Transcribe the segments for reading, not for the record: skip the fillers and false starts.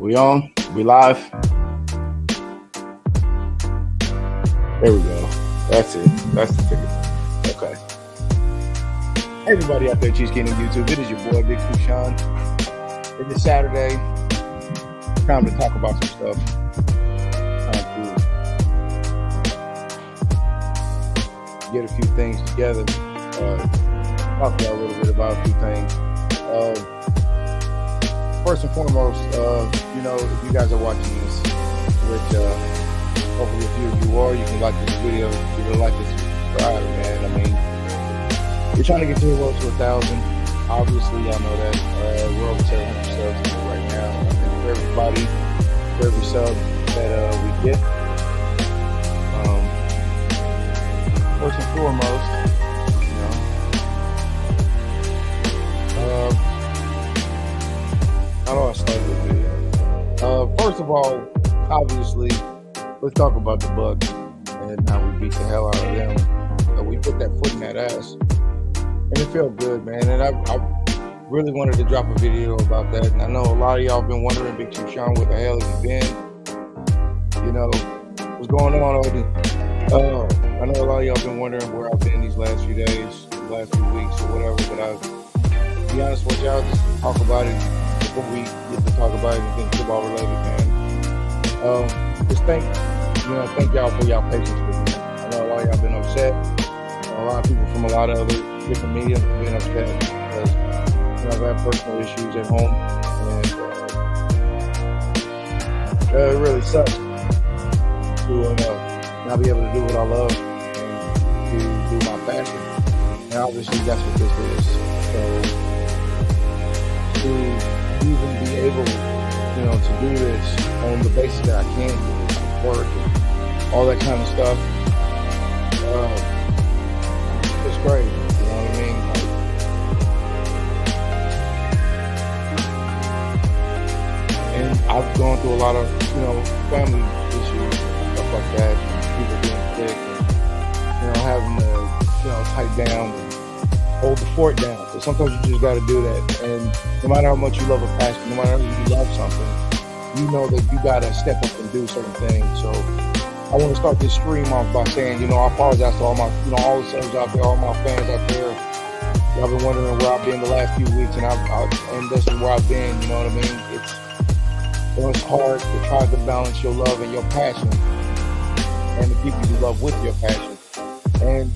We on? We live? There we go. That's it. That's the ticket. Okay. Hey everybody out there, Cheesecaking YouTube. It is your boy, Big Sean. It is Saturday. Time to talk about some stuff. Time to get a few things together. Talk to y'all a little bit about a few things. First and foremost, if you guys are watching this, which hopefully a few of you are, you can like this video, you can like this, subscribe, man. I mean, we're trying to get to the road to 1,000. Obviously, y'all know that we're over 700 subs right now. I think for everybody, for every sub that we get, first and foremost, how do I start this video? First of all, obviously, let's talk about the Bucs and how we beat the hell out of them. We put that foot in that ass, and it felt good, man. And I really wanted to drop a video about that. And I know a lot of y'all been wondering, Big Chief Sean, where the hell have you been? You know, what's going on over there? I know a lot of y'all been wondering where I've been these last few days, last few weeks, or whatever. But to be honest with y'all, just talk about it before we get to talk about anything football related, man. Just thank y'all for y'all patience with me. I know a lot of y'all been upset. A lot of people from a lot of other different media have been upset because I've had personal issues at home, and it really sucks to not be able to do what I love and to do my passion. And obviously that's what this is. So to even be able, to do this on the basis that I can do work and all that kind of stuff, it's great. You know what I mean? And I've gone through a lot of, family issues, stuff like that, and people being sick, and, having to, tight down and hold the fort down. So sometimes you just got to do that. And no matter how much you love a passion, no matter how much you love something, you know that you got to step up and do certain things. So I want to start this stream off by saying, I apologize to all my, all the subs out there, all my fans out there. Y'all been wondering where I've been the last few weeks, and this is where I've been. You know what I mean? It's hard to try to balance your love and your passion, and the people you love with your passion. And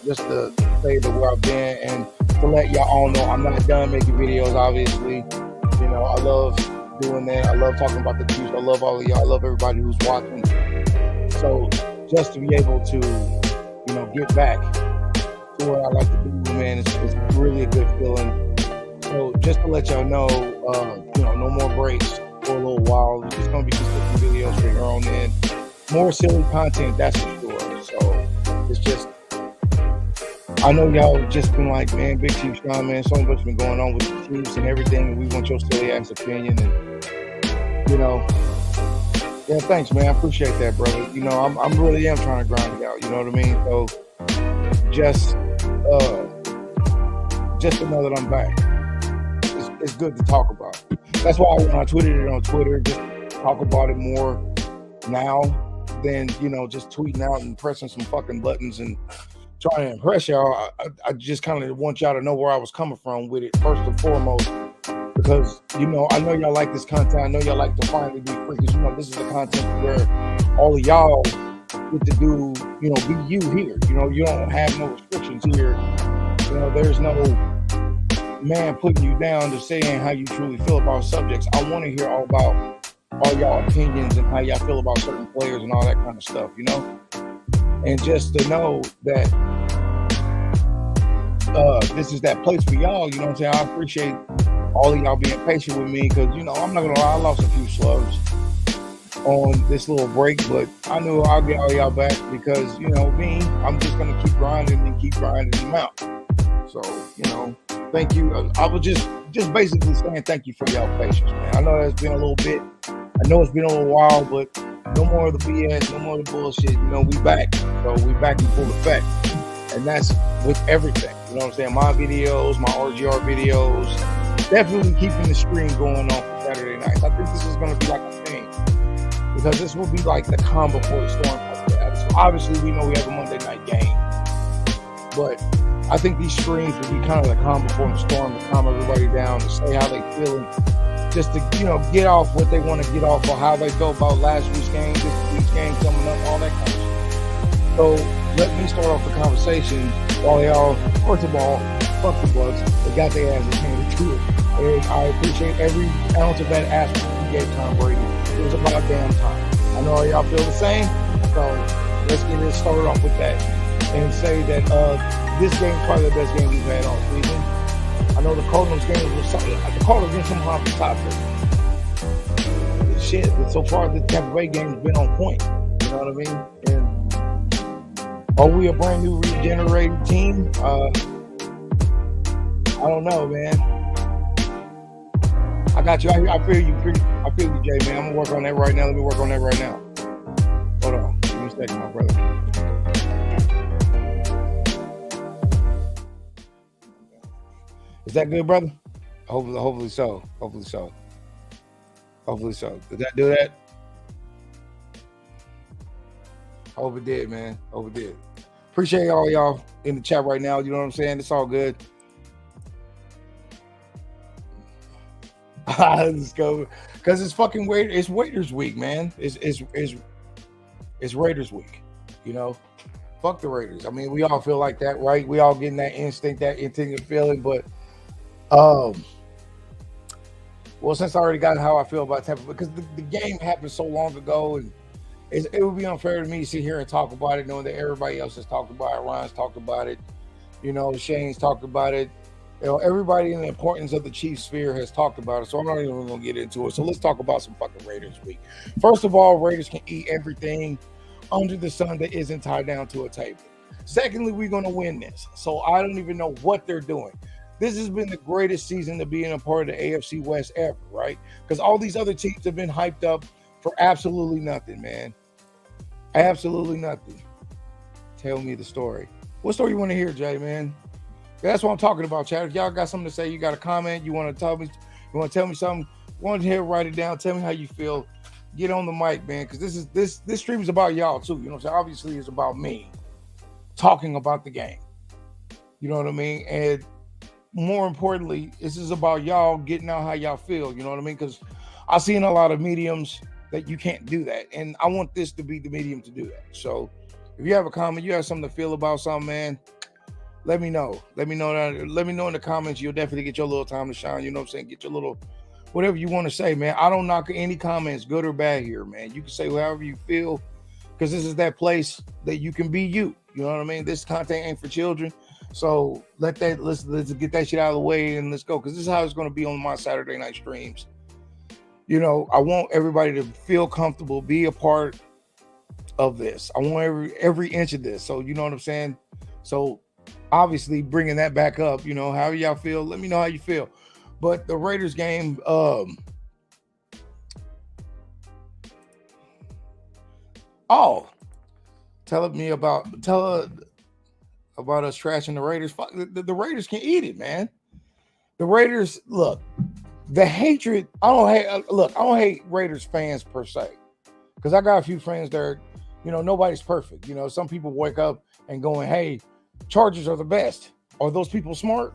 just to say that where I've been, and to let y'all all know I'm not done making videos. Obviously, I love doing that. I love talking about the Chiefs. I love all of y'all. I love everybody who's watching. So just to be able to, get back to what I like to do, man, it's really a good feeling. So just to let y'all know, no more breaks for a little while. It's just gonna be consistent videos from here on in. More silly content, that's for sure. So it's just, I know y'all just been like, man, Big Chief Sean, man, so much been going on with the Chiefs and everything, and we want your silly ass opinion, and yeah, thanks, man. I appreciate that, brother. I'm really am trying to grind it out. You know what I mean? So just to know that I'm back, it's good to talk about. That's why when I tweeted it on Twitter, just talk about it more now than just tweeting out and pressing some fucking buttons and trying to impress y'all. I just kind of want y'all to know where I was coming from with it first and foremost. Because, I know y'all like this content. I know y'all like to finally be free. Because, this is the content where all of y'all get to do, be you here. You don't have no restrictions here. There's no man putting you down to saying how you truly feel about subjects. I want to hear all about all y'all opinions and how y'all feel about certain players and all that kind of stuff, And just to know that this is that place for y'all, you know what I'm saying? I appreciate all of y'all being patient with me because, I'm not going to lie, I lost a few slugs on this little break, but I knew I'll get all y'all back because, me, I'm just going to keep grinding them out. So, thank you. I was just basically saying thank you for y'all patience, man. I know it's been a little bit. I know it's been a little while, but no more of the BS, no more of the bullshit. We back. So we back in full effect. And that's with everything. You know what I'm saying? My videos, my RGR videos, definitely keeping the stream going on for Saturday nights. I think this is going to be like a thing because this will be like the calm before the storm. So obviously, we know we have a Monday night game, but I think these streams will be kind of the calm before the storm to calm everybody down, to say how they feeling, just to get off what they want to get off, or how they felt about last week's game, this week's game coming up, all that kind of shit. So let me start off the conversation while y'all, first of all, fuck the Bucs. They got their asses handed to it. And I appreciate every ounce of that aspect you gave Tom Brady. It was about damn time. I know y'all feel the same, so let's get it started off with that and say that this game is probably the best game we've had all season. I know the Cardinals game was something. The Cardinals been some off the top there. Shit, but so far the Tampa Bay game has been on point. You know what I mean? And are we a brand new regenerated team? I don't know, man. I got you. I feel you. I feel you, Jay, man. I'm gonna work on that right now. Let me work on that right now. Hold on. Give me a second, my brother. Is that good, brother? Hopefully so. Hopefully so. Did that do that? Hope it did, man. Hope it did. Appreciate all y'all in the chat right now. You know what I'm saying? It's all good. Let's go. Because it's fucking it's Raiders week, man. It's Raiders week. Fuck the Raiders. I mean, we all feel like that, right? We all getting that instinct, that instinctive feeling, but well, since I already got how I feel about Tampa, because the game happened so long ago, and it would be unfair to me to sit here and talk about it, knowing that everybody else has talked about it. Ryan's talked about it, Shane's talked about it. Everybody in the importance of the Chiefs sphere has talked about it, so I'm not even going to get into it. So let's talk about some fucking Raiders week. First of all, Raiders can eat everything under the sun that isn't tied down to a table. Secondly, we're going to win this. So I don't even know what they're doing. This has been the greatest season to be in a part of the AFC West ever, right? Because all these other teams have been hyped up for absolutely nothing, man. Absolutely nothing. Tell me the story. What story you want to hear, Jay, man? That's what I'm talking about, Chad. If y'all got something to say, you got a comment, you want to tell me something, want to hear, write it down, tell me how you feel. Get on the mic, man, because this stream is about y'all too. You know what I'm saying? Obviously, it's about me talking about the game. You know what I mean? And more importantly, this is about y'all getting out how y'all feel. You know what I mean? Because I've seen a lot of mediums that you can't do that, and I want this to be the medium to do that. So if you have a comment, you have something to feel about something, man, let me know. Let me know in the comments. You'll definitely get your little time to shine. You know what I'm saying? Get your little whatever you want to say, man. I don't knock any comments, good or bad here, man. You can say however you feel, because this is that place that you can be you. You know what I mean? This content ain't for children. So let's get that shit out of the way and let's go. Because this is how it's going to be on my Saturday night streams. I want everybody to feel comfortable, be a part of this. I want every inch of this. So you know what I'm saying? So obviously bringing that back up, however y'all feel, let me know how you feel. But the Raiders game, tell about us trashing the Raiders. Fuck, the Raiders can eat it, man. The Raiders, look, the hatred. I don't hate Raiders fans per se, because I got a few friends that are, nobody's perfect. Some people wake up and going, "Hey, Chargers are the best." Are those people smart?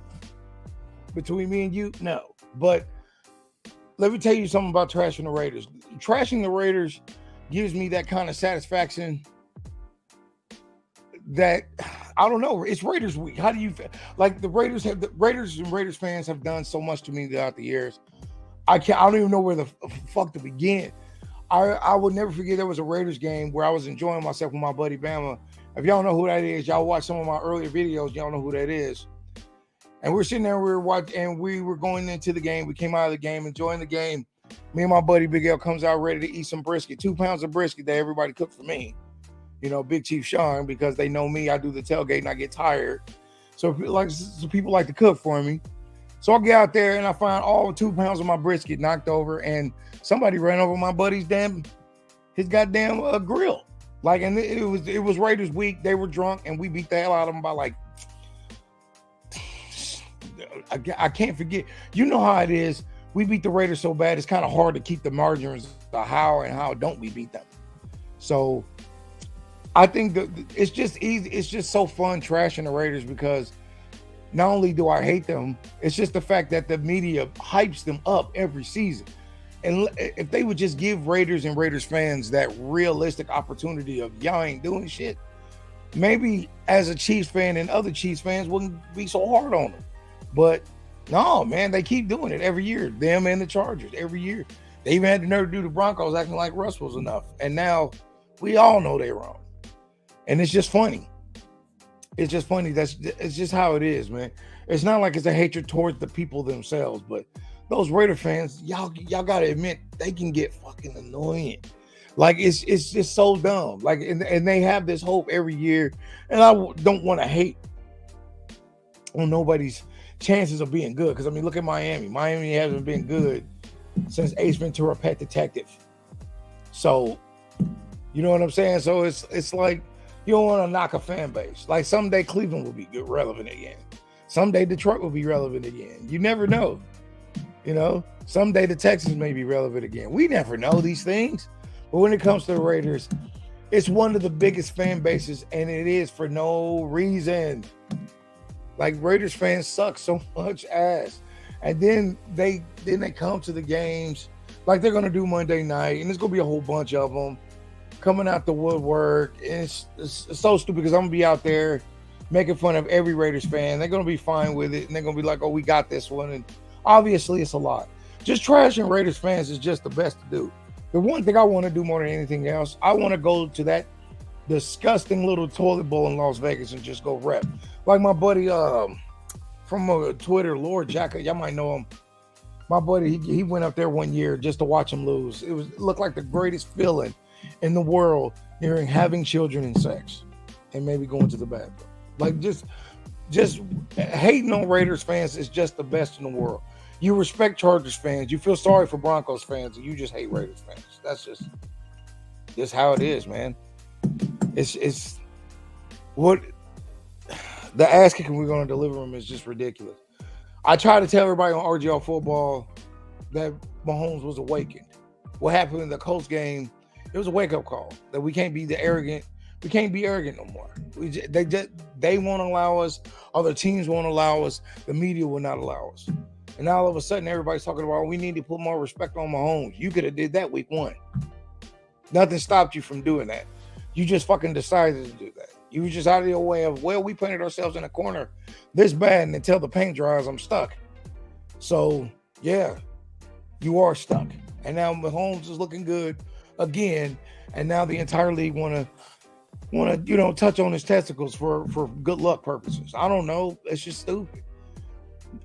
Between me and you, no. But let me tell you something about trashing the Raiders. Trashing the Raiders gives me that kind of satisfaction that, I don't know, it's Raiders week. How do you feel? Like the Raiders and Raiders fans have done so much to me throughout the years. I don't even know where the fuck to begin. I would never forget there was a Raiders game where I was enjoying myself with my buddy Bama. If y'all know who that is, y'all watch some of my earlier videos, y'all know who that is. And we're sitting there, we were watching, and we were going into the game. We came out of the game, enjoying the game. Me and my buddy Big L comes out ready to eat some brisket, 2 pounds of brisket that everybody cooked for me. Big Chief Sean, because they know me. I do the tailgate and I get tired. So people like to cook for me. So I get out there and I find all 2 pounds of my brisket knocked over, and somebody ran over my buddy's goddamn grill. And it was Raiders week. They were drunk and we beat the hell out of them by I can't forget. You know how it is we beat the Raiders so bad, it's kind of hard to keep the margins of how and how don't we beat them. So I think that it's just easy. It's just so fun trashing the Raiders because not only do I hate them, it's just the fact that the media hypes them up every season. And if they would just give Raiders and Raiders fans that realistic opportunity of y'all ain't doing shit, maybe as a Chiefs fan and other Chiefs fans wouldn't be so hard on them. But no, man, they keep doing it every year. Them and the Chargers every year. They even had the nerve to do the Broncos acting like Russ was enough. And now we all know they're wrong. And it's just funny. It's just funny. It's just how it is, man. It's not like it's a hatred towards the people themselves, but those Raider fans, y'all gotta admit they can get fucking annoying. Like it's just so dumb. Like and they have this hope every year, and I don't want to hate on nobody's chances of being good. Because I mean, look at Miami. Miami hasn't been good since Ace Ventura: Pet Detective. So, you know what I'm saying? So it's like you don't want to knock a fan base. Like someday Cleveland will be good, relevant again. Someday Detroit will be relevant again. You never know. You know, someday the Texans may be relevant again. We never know these things. But when it comes to the Raiders, it's one of the biggest fan bases, and it is for no reason. Like Raiders fans suck so much ass. And then they come to the games like they're gonna do Monday night, and there's gonna be a whole bunch of them coming out the woodwork. And it's so stupid because I'm gonna be out there making fun of every Raiders fan. They're gonna be fine with it, and they're gonna be like, "Oh, we got this one." And obviously, it's a lot. Just trashing Raiders fans is just the best to do. The one thing I want to do more than anything else, I want to go to that disgusting little toilet bowl in Las Vegas and just go rep. Like my buddy from Twitter, Lord Jack, y'all might know him. My buddy, he went up there one year just to watch him lose. It looked like the greatest feeling in the world hearing having children and sex and maybe going to the bathroom. Like just hating on Raiders fans is just the best in the world. You respect Chargers fans, you feel sorry for Broncos fans, and you just hate Raiders fans. That's just how it is, man. It's what the ass kicking we're going to deliver them is just ridiculous. I try to tell everybody on RGL football that Mahomes was awakened. What happened in the Colts game? It was a wake-up call that we can't be arrogant. We can't be arrogant no more. They won't allow us. Other teams won't allow us. The media will not allow us. And now all of a sudden, everybody's talking about we need to put more respect on Mahomes. You could have did that week one. Nothing stopped you from doing that. You just fucking decided to do that. You were just out of your way of, well, we painted ourselves in a corner this bad, and until the paint dries, I'm stuck. So, yeah, you are stuck. And now Mahomes is looking good again, and now the entire league want to touch on his testicles for good luck purposes. I don't know. It's just stupid.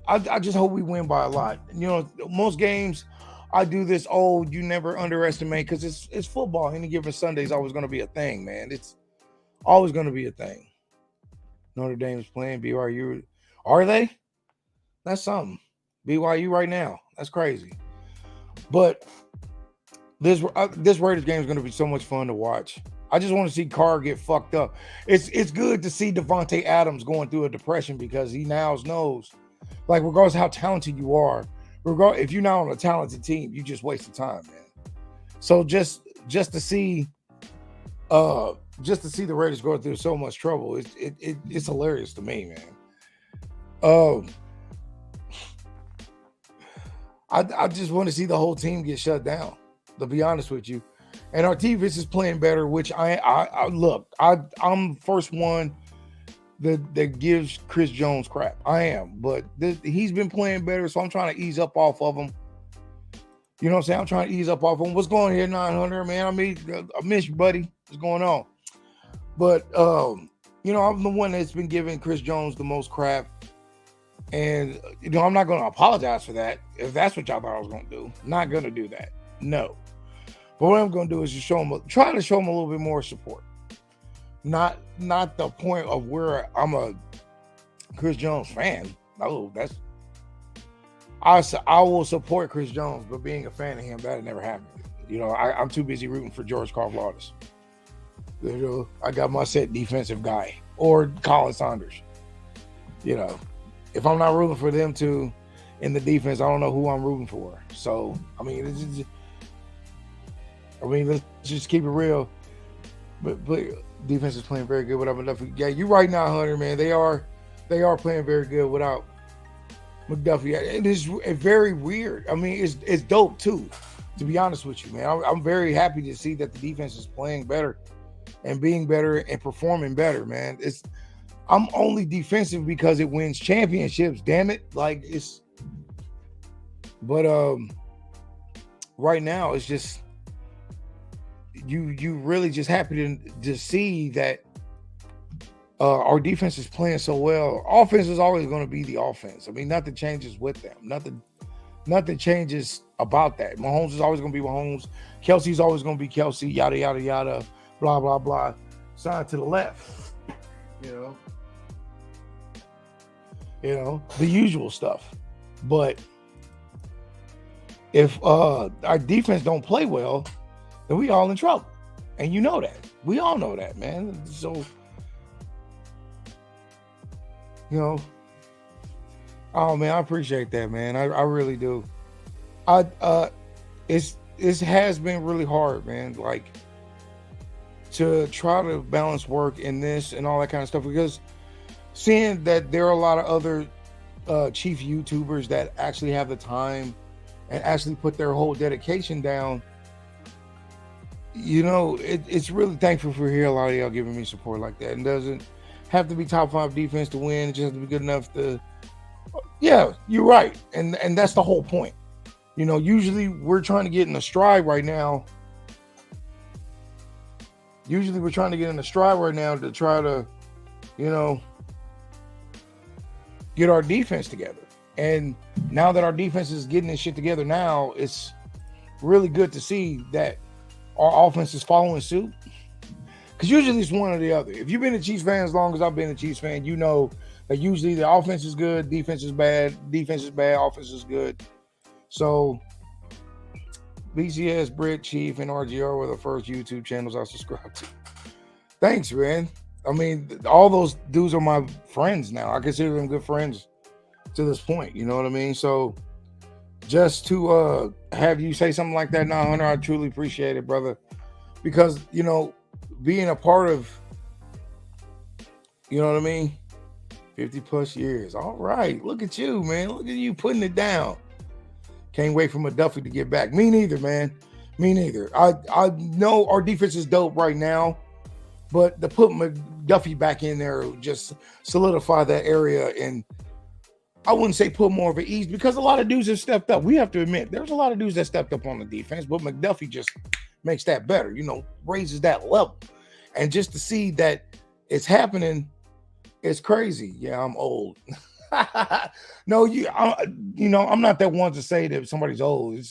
I just hope we win by a lot. You know, most games I do this, you never underestimate, because it's football. Any given Sunday is always going to be a thing, man. It's always going to be a thing. Notre Dame's playing BYU. Are they? That's something. BYU right now. That's crazy. But this Raiders game is going to be so much fun to watch. I just want to see Carr get fucked up. It's good to see Devontae Adams going through a depression because he now knows, like, regardless of how talented you are, if you're not on a talented team, you just wasted time, man. So just to see the Raiders go through so much trouble, it's hilarious to me, man. I just want to see the whole team get shut down, to be honest with you. And Artivus is playing better, which I'm the first one that gives Chris Jones crap. I am, but he's been playing better, so I'm trying to ease up off of him. You know what I'm saying? I'm trying to ease up off him. What's going on here, 900, man? I miss you, buddy. What's going on? But, I'm the one that's been giving Chris Jones the most crap. And, I'm not going to apologize for that. If that's what y'all thought I was going to do. Not going to do that. No. But what I'm going to do is just try to show him a little bit more support. Not the point of where I'm a Chris Jones fan. No, I will support Chris Jones, but being a fan of him, that'll never happen. I'm too busy rooting for George Karlaftis. I got my set defensive guy or Colin Saunders. If I'm not rooting for them two, in the defense, I don't know who I'm rooting for. So, I mean, let's just keep it real. But defense is playing very good without McDuffie. Yeah, you're right now, Hunter, man. They are playing very good without McDuffie. It is very weird. I mean, it's dope too, to be honest with you, man. I'm very happy to see that the defense is playing better and being better and performing better, man. I'm only defensive because it wins championships, damn it. Like but right now it's just you really just happy to see that our defense is playing so well. Offense is always going to be the offense. I mean, nothing changes with them. Nothing changes about that. Mahomes is always going to be Mahomes. Kelsey's always going to be Kelsey. Yada yada yada. Blah blah blah. Side to the left. You know the usual stuff. But if our defense don't play well, then we all in trouble. And you know that. We all know that, man. So, oh man, I appreciate that, man. I really do. It has been really hard, man. Like to try to balance work in this and all that kind of stuff, because seeing that there are a lot of other chief YouTubers that actually have the time and actually put their whole dedication down, it's really thankful for hearing a lot of y'all giving me support like that. And doesn't have to be top 5 defense to win. It just has to be good enough to, yeah, you're right. And that's the whole point. Usually we're trying to get in a stride right now. To try to, get our defense together. And now that our defense is getting this shit together now, it's really good to see that our offense is following suit. Because usually it's one or the other. If you've been a Chiefs fan as long as I've been a Chiefs fan, you know that usually the offense is good, defense is bad, offense is good. So BCS, Brit, Chief, and RGR were the first YouTube channels I subscribed to. Thanks, man. I mean, all those dudes are my friends now. I consider them good friends to this point. You know what I mean? So just to have you say something like that now, Hunter, I truly appreciate it, brother. Because, being a part of, 50 plus years. All right. Look at you, man. Look at you putting it down. Can't wait for McDuffie to get back. Me neither, man. Me neither. I know our defense is dope right now, but to put McDuffie back in there just solidify that area, and I wouldn't say put more of an ease, because a lot of dudes have stepped up. We have to admit, there's a lot of dudes that stepped up on the defense, but McDuffie just makes that better, raises that level. And just to see that it's happening, it's crazy. Yeah, I'm old. No, I'm not that one to say that somebody's old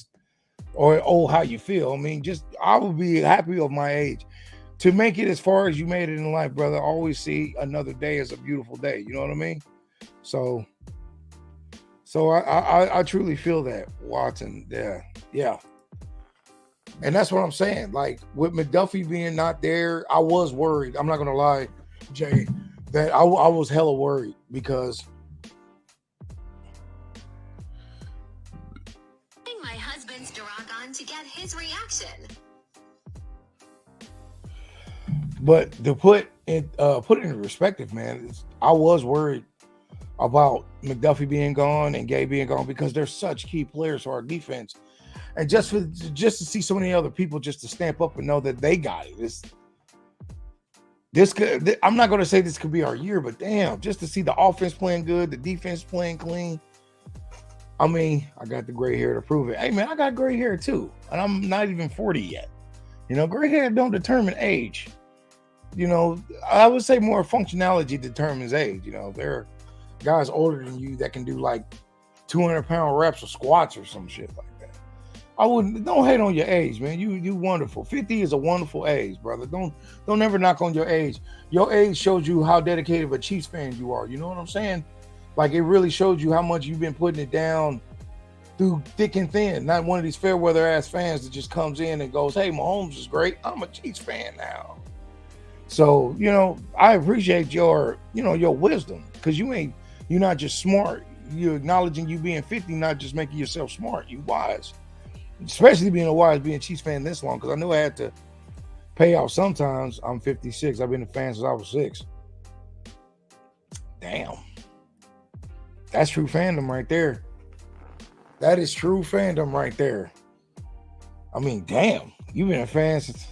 or old how you feel. I mean, I would be happy of my age. To make it as far as you made it in life, brother, always see another day as a beautiful day. You know what I mean? So I truly feel that, Watson. Yeah. And that's what I'm saying. Like, with McDuffie being not there, I was worried. I'm not going to lie, Jay, that I was hella worried, because my husband's Duragon to get his reaction. But to put it into perspective, man, I was worried about McDuffie being gone and Gay being gone, because they're such key players for our defense. And just to see so many other people just to stamp up and know that they got it. I'm not going to say this could be our year, but damn, just to see the offense playing good, the defense playing clean. I mean, I got the gray hair to prove it. Hey, man, I got gray hair too, and I'm not even 40 yet. Gray hair don't determine age. I would say more functionality determines age. There are guys older than you that can do like 200-pound reps or squats or some shit like that. Don't hate on your age, man. You wonderful. 50 is a wonderful age, brother. Don't ever knock on your age. Your age shows you how dedicated of a Chiefs fan you are. You know what I'm saying? Like, it really shows you how much you've been putting it down through thick and thin. Not one of these fair weather ass fans that just comes in and goes, "Hey, Mahomes is great. I'm a Chiefs fan now." So, I appreciate your wisdom, because you're not just smart. you're acknowledging you being 50, not just making yourself smart. You wise, especially being a Chiefs fan this long, because I knew I had to pay off sometimes. I'm 56. I've been a fan since I was 6. Damn. That's true fandom right there. That is true fandom right there. I mean, damn. You've been a fan since...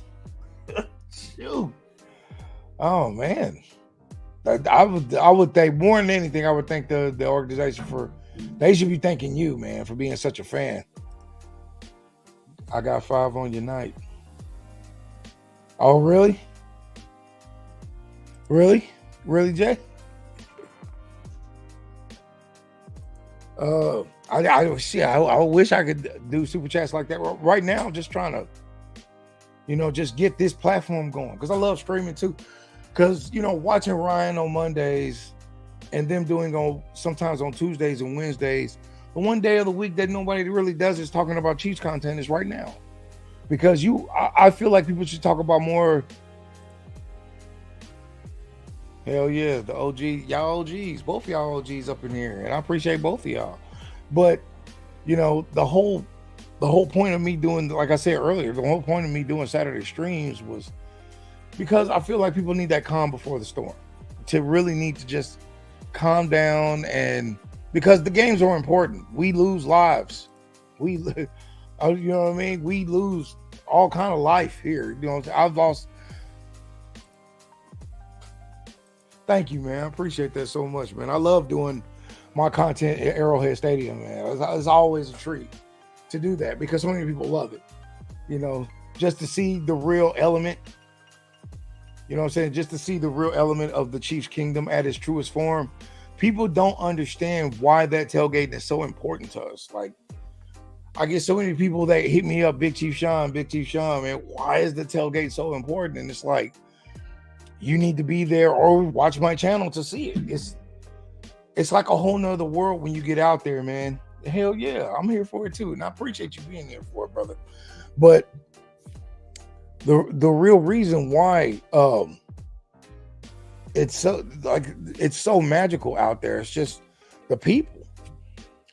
Shoot. Oh, man. I would think, more than anything, I would thank the organization for... They should be thanking you, man, for being such a fan. I got 5 on your night. Oh, really? Really? Really, Jay? I wish I could do super chats like that. Right now, I'm just trying to, just get this platform going, because I love streaming too. Because, watching Ryan on Mondays and them doing sometimes on Tuesdays and Wednesdays, the one day of the week that nobody really does is talking about Chiefs content is right now. Because I feel like people should talk about more. Hell yeah, the OG, y'all OGs, both y'all OGs up in here, and I appreciate both of y'all. But the whole point of me doing, like I said earlier, the whole point of me doing Saturday streams was because I feel like people need that calm before the storm, to really need to just calm down, and because the games are important. We lose lives. You know what I mean? We lose all kind of life here. I've lost. Thank you, man. I appreciate that so much, man. I love doing my content at Arrowhead Stadium, man. It's always a treat to do that because so many people love it. Just to see the real element. You know what I'm saying? Just to see the real element of the Chiefs Kingdom at its truest form. People don't understand why that tailgate is so important to us. Like, I get so many people that hit me up, Big Chief Sean, man, why is the tailgate so important? And it's like, you need to be there or watch my channel to see it. It's like a whole nother world when you get out there, man. Hell yeah, I'm here for it too. And I appreciate you being here for it, brother. But the real reason why it's so magical out there, it's just the people.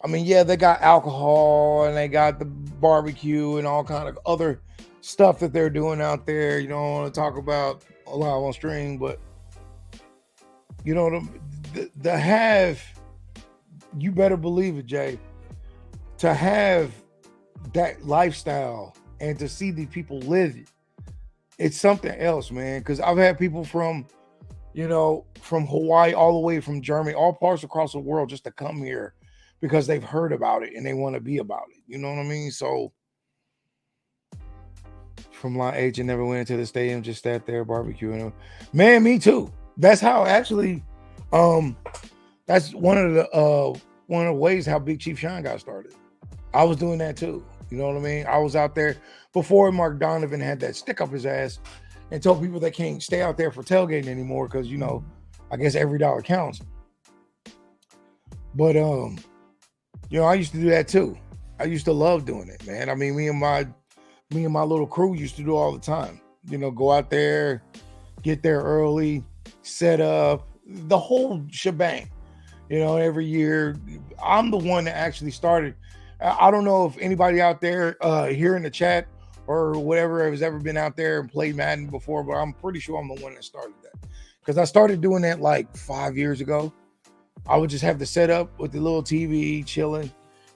I mean, yeah, they got alcohol and they got the barbecue and all kind of other stuff that they're doing out there. You don't want to talk about a lot on stream, but the have, you better believe it, Jay, to have that lifestyle and to see these people live it, it's something else, man. Because I've had people from Hawaii all the way from Germany, all parts across the world, just to come here because they've heard about it and they want to be about it. You know what I mean? So from my age, I never went into the stadium, just sat there barbecuing. Man, me too. That's how actually, that's one of the ways how Big Chief Sean got started. I was doing that too. You know what I mean? I was out there before Mark Donovan had that stick up his ass and told people they can't stay out there for tailgating anymore because, I guess every dollar counts. But, I used to do that too. I used to love doing it, man. I mean, me and my little crew used to do all the time. Go out there, get there early, set up, the whole shebang. Every year, I'm the one that actually started. I don't know if anybody out there here in the chat or whatever has ever been out there and played Madden before, but I'm pretty sure I'm the one that started that. Because I started doing that like 5 years ago. I would just have the setup with the little TV, chilling,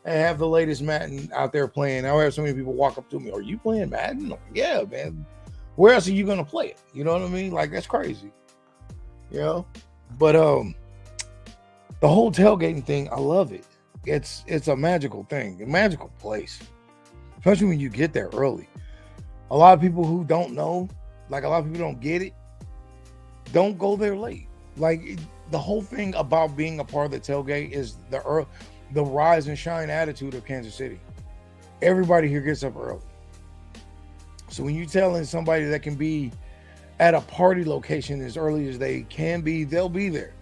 and have the latest Madden out there playing. I would have so many people walk up to me, "Are you playing Madden?" I'm like, yeah, man. Where else are you gonna play it? You know what I mean? Like, that's crazy. But the whole tailgating thing, I love it. It's a magical thing, a magical place, especially when you get there early. A lot of people who don't know, like a lot of people don't get it, don't go there late. Like, the whole thing about being a part of the tailgate is the rise and shine attitude of Kansas City. Everybody here gets up early. So when you're telling somebody that can be at a party location as early as they can be, they'll be there.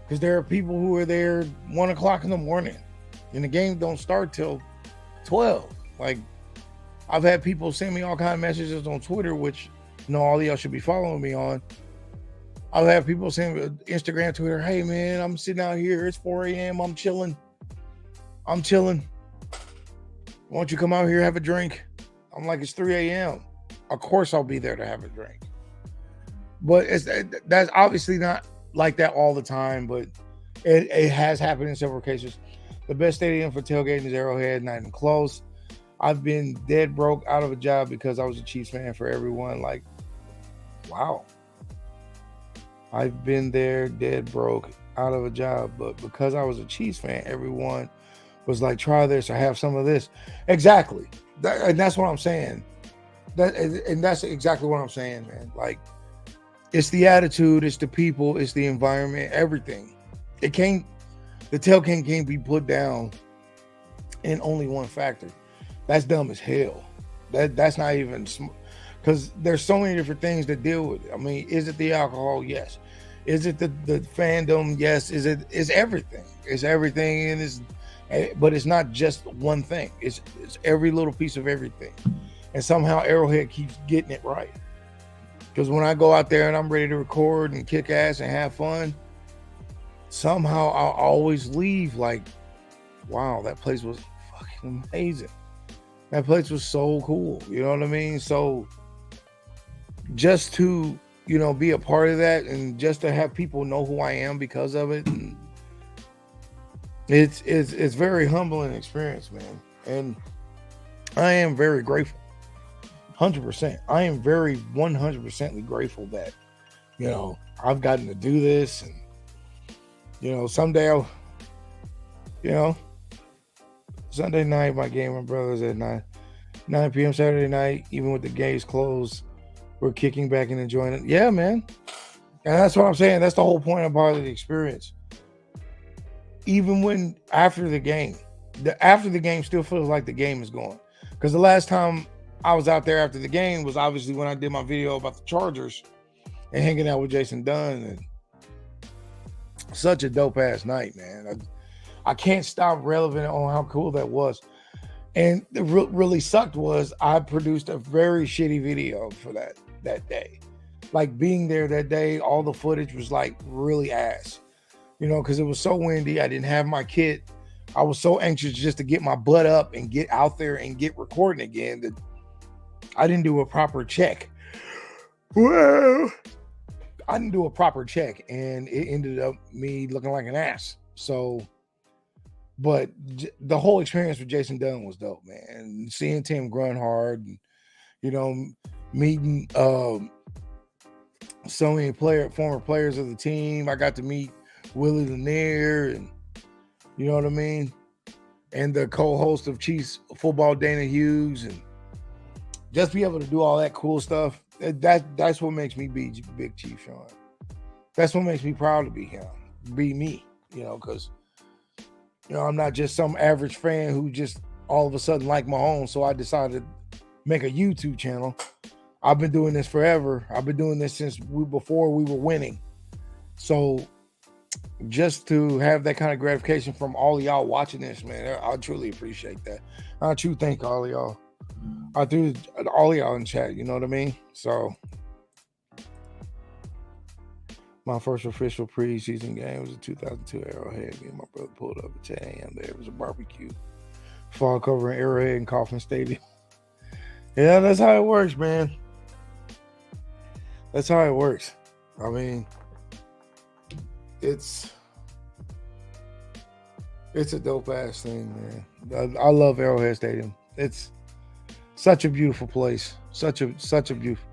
Because there are people who are there 1 o'clock in the morning and the game don't start till 12. Like, I've had people send me all kinds of messages on Twitter, which all of y'all should be following me on. I've had people send me Instagram, Twitter, "Hey man, I'm sitting out here, it's 4 a.m. I'm chilling. I'm chilling. Why don't you come out here, have a drink? I'm like, it's 3 a.m. Of course I'll be there to have a drink. But that's obviously not like that all the time, but it has happened in several cases. The best stadium for tailgating is Arrowhead, not even close. I've been dead broke out of a job because I was a Chiefs fan for everyone. Like, wow. I've been there dead broke out of a job, but because I was a Chiefs fan, everyone was like, try this or have some of this. Exactly. And that's what I'm saying. And that's exactly what I'm saying, man. Like, it's the attitude, it's the people, it's the environment, everything. The tailgate can't be put down in only one factor. That's dumb as hell. That's not even, because there's so many different things to deal with. I mean, is it the alcohol? Yes. Is it the fandom? Yes. It's everything. It's everything, but it's not just one thing. It's every little piece of everything. And somehow Arrowhead keeps getting it right. Because when I go out there and I'm ready to record and kick ass and have fun, somehow I'll always leave like, wow, that place was fucking amazing. That place was so cool. You know what I mean? So just to, be a part of that and just to have people know who I am because of it, and it's very humbling experience, man. And I am very grateful. 100%. I am very 100% grateful that, I've gotten to do this. And, someday Sunday night, my game with my brothers at 9 p.m. Saturday night, even with the gates closed, we're kicking back and enjoying it. Yeah, man. And that's what I'm saying. That's the whole point about the experience. Even when after the game still feels like the game is going. Because the last time I was out there after the game was obviously when I did my video about the Chargers and hanging out with Jason Dunn. And such a dope ass night, man. I can't stop relevant on how cool that was. And the really sucked was I produced a very shitty video for that day. Like being there that day, all the footage was like really ass, because it was so windy. I didn't have my kit. I was so anxious just to get my butt up and get out there and get recording again that I didn't do a proper check. Well, I didn't do a proper check and it ended up me looking like an ass. So, but the whole experience with Jason Dunn was dope, man. And seeing Tim Grunhard and, meeting so many former players of the team. I got to meet Willie Lanier and, you know what I mean? And the co-host of Chiefs football, Dana Hughes, and just be able to do all that cool stuff. That's what makes me be Big Chief Sean. That's what makes me proud to be him, be me, because, I'm not just some average fan who just all of a sudden liked Mahomes. So I decided to make a YouTube channel. I've been doing this forever. I've been doing this since before we were winning. So just to have that kind of gratification from all of y'all watching this, man, I truly appreciate that. I truly thank all of y'all. I threw all of y'all in chat, you know what I mean? So my first official preseason game was a 2002 Arrowhead. Me and my brother pulled up at 10 a.m. There was a barbecue. Fall covering Arrowhead and Kauffman Stadium. Yeah, that's how it works, man. That's how it works. I mean, it's a dope ass thing, man. I love Arrowhead Stadium. It's such a beautiful place. Such a beautiful.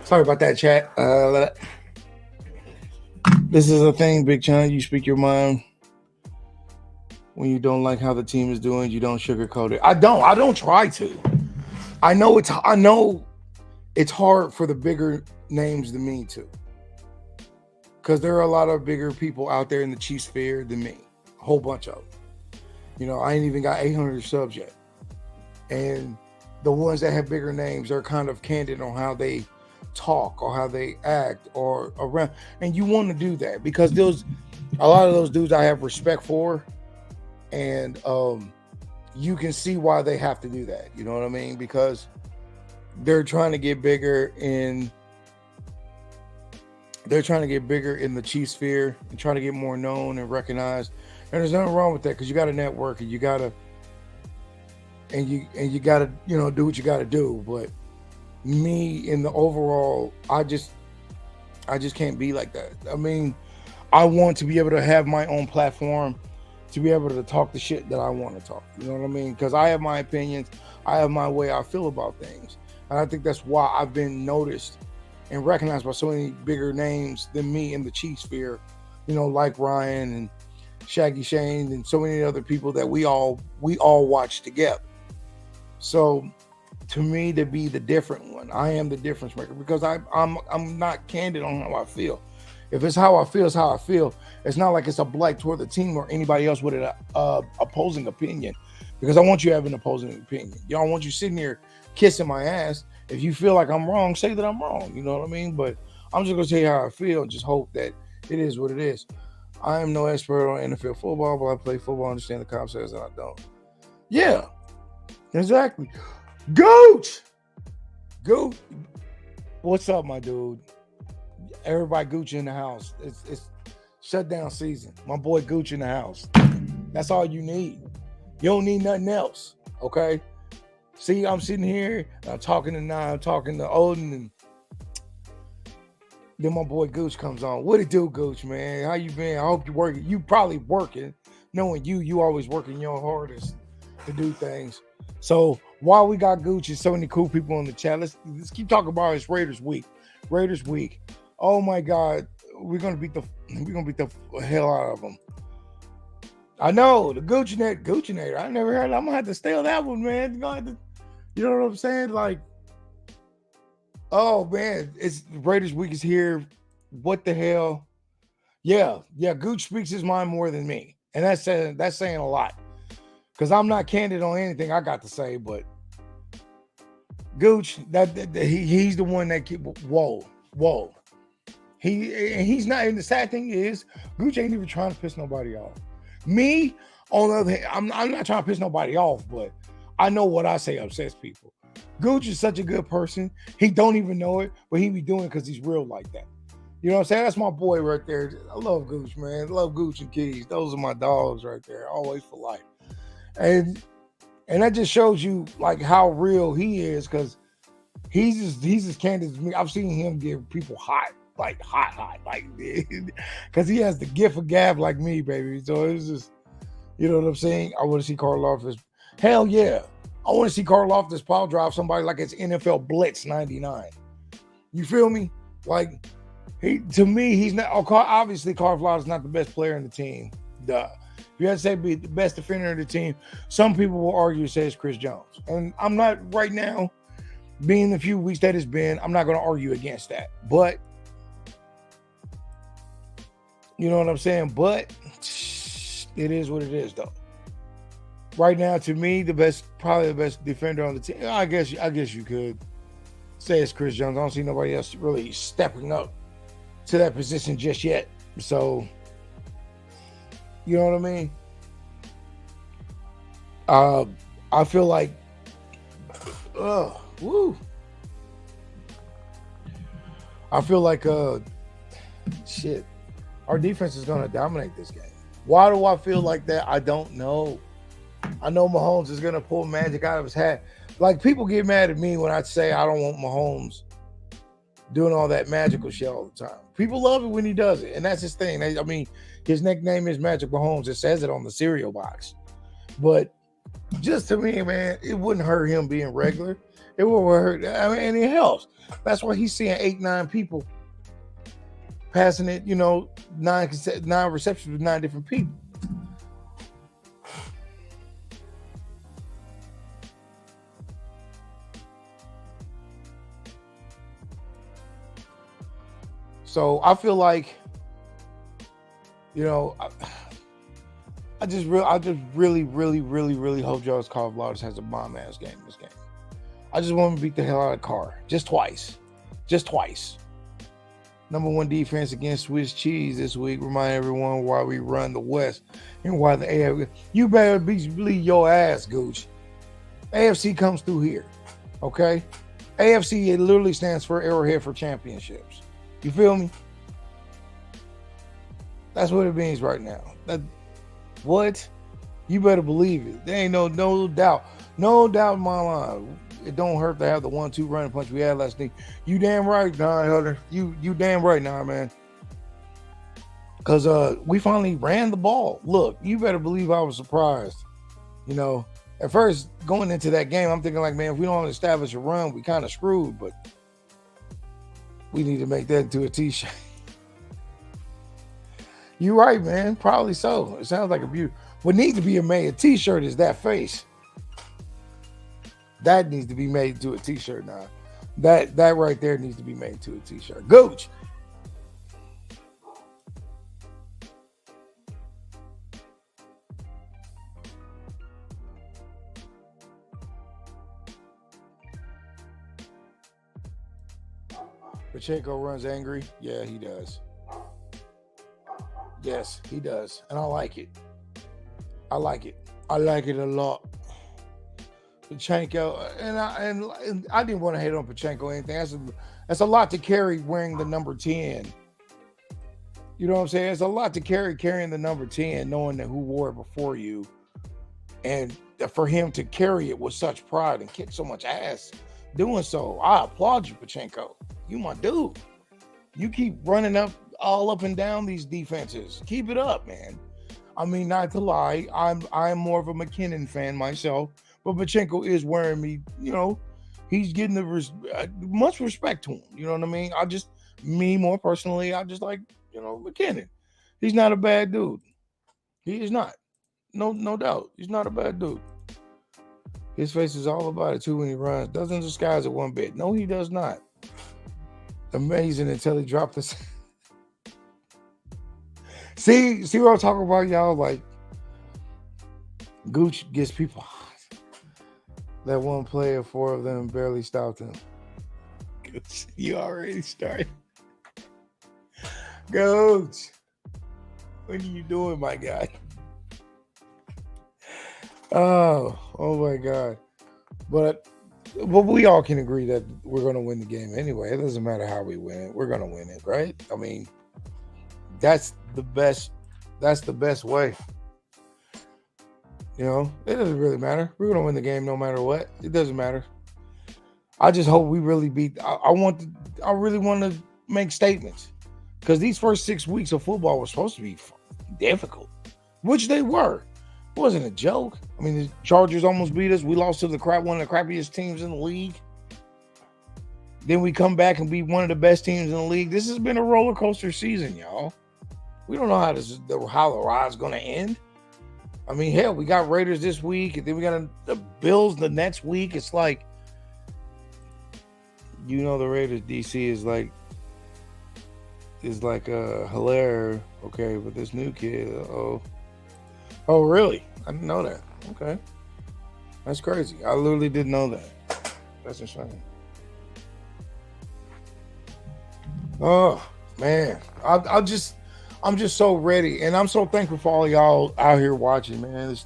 Sorry about that, chat. This is a thing, Big Chun. You speak your mind. When you don't like how the team is doing, you don't sugarcoat it. I don't try to. I know it's hard for the bigger names than me too. Because there are a lot of bigger people out there in the Chiefs sphere than me. A whole bunch of them. You know, I ain't even got 800 subs yet. And the ones that have bigger names are kind of candid on how they talk or how they act or around. And you want to do that because a lot of those dudes I have respect for. And you can see why they have to do that. You know what I mean? Because they're trying to get bigger in the Chiefs sphere and trying to get more known and recognized. And there's nothing wrong with that because you got to network and you got to do what you got to do. But me in the overall, I just can't be like that. I mean, I want to be able to have my own platform to be able to talk the shit that I want to talk. You know what I mean? Because I have my opinions. I have my way I feel about things. And I think that's why I've been noticed and recognized by so many bigger names than me in the Chiefs sphere, you know, like Ryan and Shaggy Shane and so many other people that we all watch together. So to me, to be the different one, I am the difference maker because I'm not candid on how I feel. If it's how I feel, it's how I feel. It's not like it's a blight toward the team or anybody else with an opposing opinion, because I want you to have an opposing opinion. Y'all want you sitting here kissing my ass. If you feel like I'm wrong, say that I'm wrong. You know what I mean? But I'm just going to tell you how I feel and just hope that it is what it is. I am no expert on NFL football, but I play football, understand the concepts, and I don't. Yeah, exactly. Gooch! What's up, my dude? Everybody Gooch in the house. It's shutdown season. My boy Gooch in the house. That's all you need. You don't need nothing else, okay? See, I'm sitting here, I'm talking to Nye, I'm talking to Odin, and then my boy Gooch comes on. What it do, Gooch, man? How you been? I hope you're working. You probably working. Knowing you always working your hardest to do things. So while we got Gooch and so many cool people in the chat, let's keep talking about this Raiders week. Raiders week. Oh my God, we're gonna beat the hell out of them. I know the Gucci-nator. I never heard. I'm gonna have to steal that one, man. You know what I'm saying? Like, oh man, it's Raiders week is here. What the hell? Yeah. Gooch speaks his mind more than me, and that's saying a lot. Because I'm not candid on anything I got to say, but Gooch, he's the one that keep whoa. He's not, and the sad thing is, Gooch ain't even trying to piss nobody off. Me, on the other hand, I'm not trying to piss nobody off, but I know what I say upsets people. Gooch is such a good person. He don't even know it, but he be doing it because he's real like that. You know what I'm saying? That's my boy right there. I love Gooch, man. I love Gooch and Keys. Those are my dogs right there. Always for life. And that just shows you like how real he is, because he's as candid as me. I've seen him give people hot, like because he has the gift of gab like me, baby. So it's just, you know what I'm saying? I want to see Karlaftis. Hell yeah. I want to see Karlaftis pile drive somebody like it's NFL Blitz 99. You feel me? Like, to me, he's not, obviously Karlaftis is not the best player in the team. Duh. If you had to say be the best defender of the team, some people will argue say it's Chris Jones. And I'm not right now, being the few weeks that it's been, I'm not going to argue against that. But, you know what I'm saying? But it is what it is, though. Right now, to me, probably the best defender on the team. I guess you could say it's Chris Jones. I don't see nobody else really stepping up to that position just yet. So, you know what I mean? I feel like, I feel like, shit, our defense is going to dominate this game. Why do I feel like that? I don't know. I know Mahomes is going to pull magic out of his hat. Like, people get mad at me when I say I don't want Mahomes doing all that magical shit all the time. People love it when he does it, and that's his thing. I mean, his nickname is Magic Mahomes. It says it on the cereal box. But just to me, man, it wouldn't hurt him being regular. It would hurt. I mean, and it helps. That's why he's seeing 8-9 people passing it, 9 receptions with 9 different people. So I feel like, you know, I just really hope Joe's Carvalho has a bomb ass game this game. I just want him to beat the hell out of Carr. Just twice. Number one defense against Swiss cheese this week. Remind everyone why we run the West and why the AFC. You better believe your ass, Gooch. AFC comes through here. Okay? AFC, it literally stands for Arrowhead for Championships. You feel me? That's what it means right now. What? You better believe it. There ain't no doubt. No doubt in my mind. It don't hurt to have the 1-2 running punch we had last night. You damn right, Don Helder. You damn right now, man. Because we finally ran the ball. Look, you better believe I was surprised. You know, at first, going into that game, I'm thinking like, man, if we don't establish a run, we kind of screwed. But we need to make that into a T-shirt. You're right, man. Probably so. It sounds like a beauty. What needs to be made a T-shirt is that face. That needs to be made into a T-shirt now. That right there needs to be made into a T-shirt. Gooch. Pacheco runs angry. Yeah, he does. Yes, he does. And I like it. I like it a lot. Pacheco, and I didn't want to hate on Pacheco or anything. That's a lot to carry wearing the number 10. You know what I'm saying? It's a lot to carrying the number 10, knowing that who wore it before you. And for him to carry it with such pride and kick so much ass doing so, I applaud you, Pacheco. You my dude. You keep running all up and down these defenses. Keep it up, man. I mean, not to lie, I'm more of a McKinnon fan myself, but Pacheco is wearing me, you know, he's getting much respect to him. You know what I mean? Me more personally, I just like, you know, McKinnon. He's not a bad dude. He is not. No doubt. He's not a bad dude. His face is all about it too when he runs. Doesn't disguise it one bit. No, he does not. Amazing until he dropped this. See what I'm talking about, y'all? Like, Gooch gets people hot. That one player, 4 of them barely stopped him. Gooch, you already started. Gooch, what are you doing, my guy? Oh my God. But we all can agree that we're going to win the game anyway. It doesn't matter how we win it. We're going to win it, right? I mean, that's the best way. You know, it doesn't really matter. We're going to win the game no matter what. It doesn't matter. I just hope we really beat. I really want to make statements because these first 6 weeks of football were supposed to be difficult, which they were. It wasn't a joke. I mean, the Chargers almost beat us. We lost to one of the crappiest teams in the league. Then we come back and be one of the best teams in the league. This has been a roller coaster season, y'all. We don't know how the ride's going to end. I mean, hell, we got Raiders this week, and then we got the Bills the next week. It's like, you know, the Raiders DC is like hilarious. Okay, but this new kid, oh, really? I didn't know that. Okay, that's crazy. I literally didn't know that. That's insane. Oh man, I'm just so ready, and I'm so thankful for all y'all out here watching, man. It's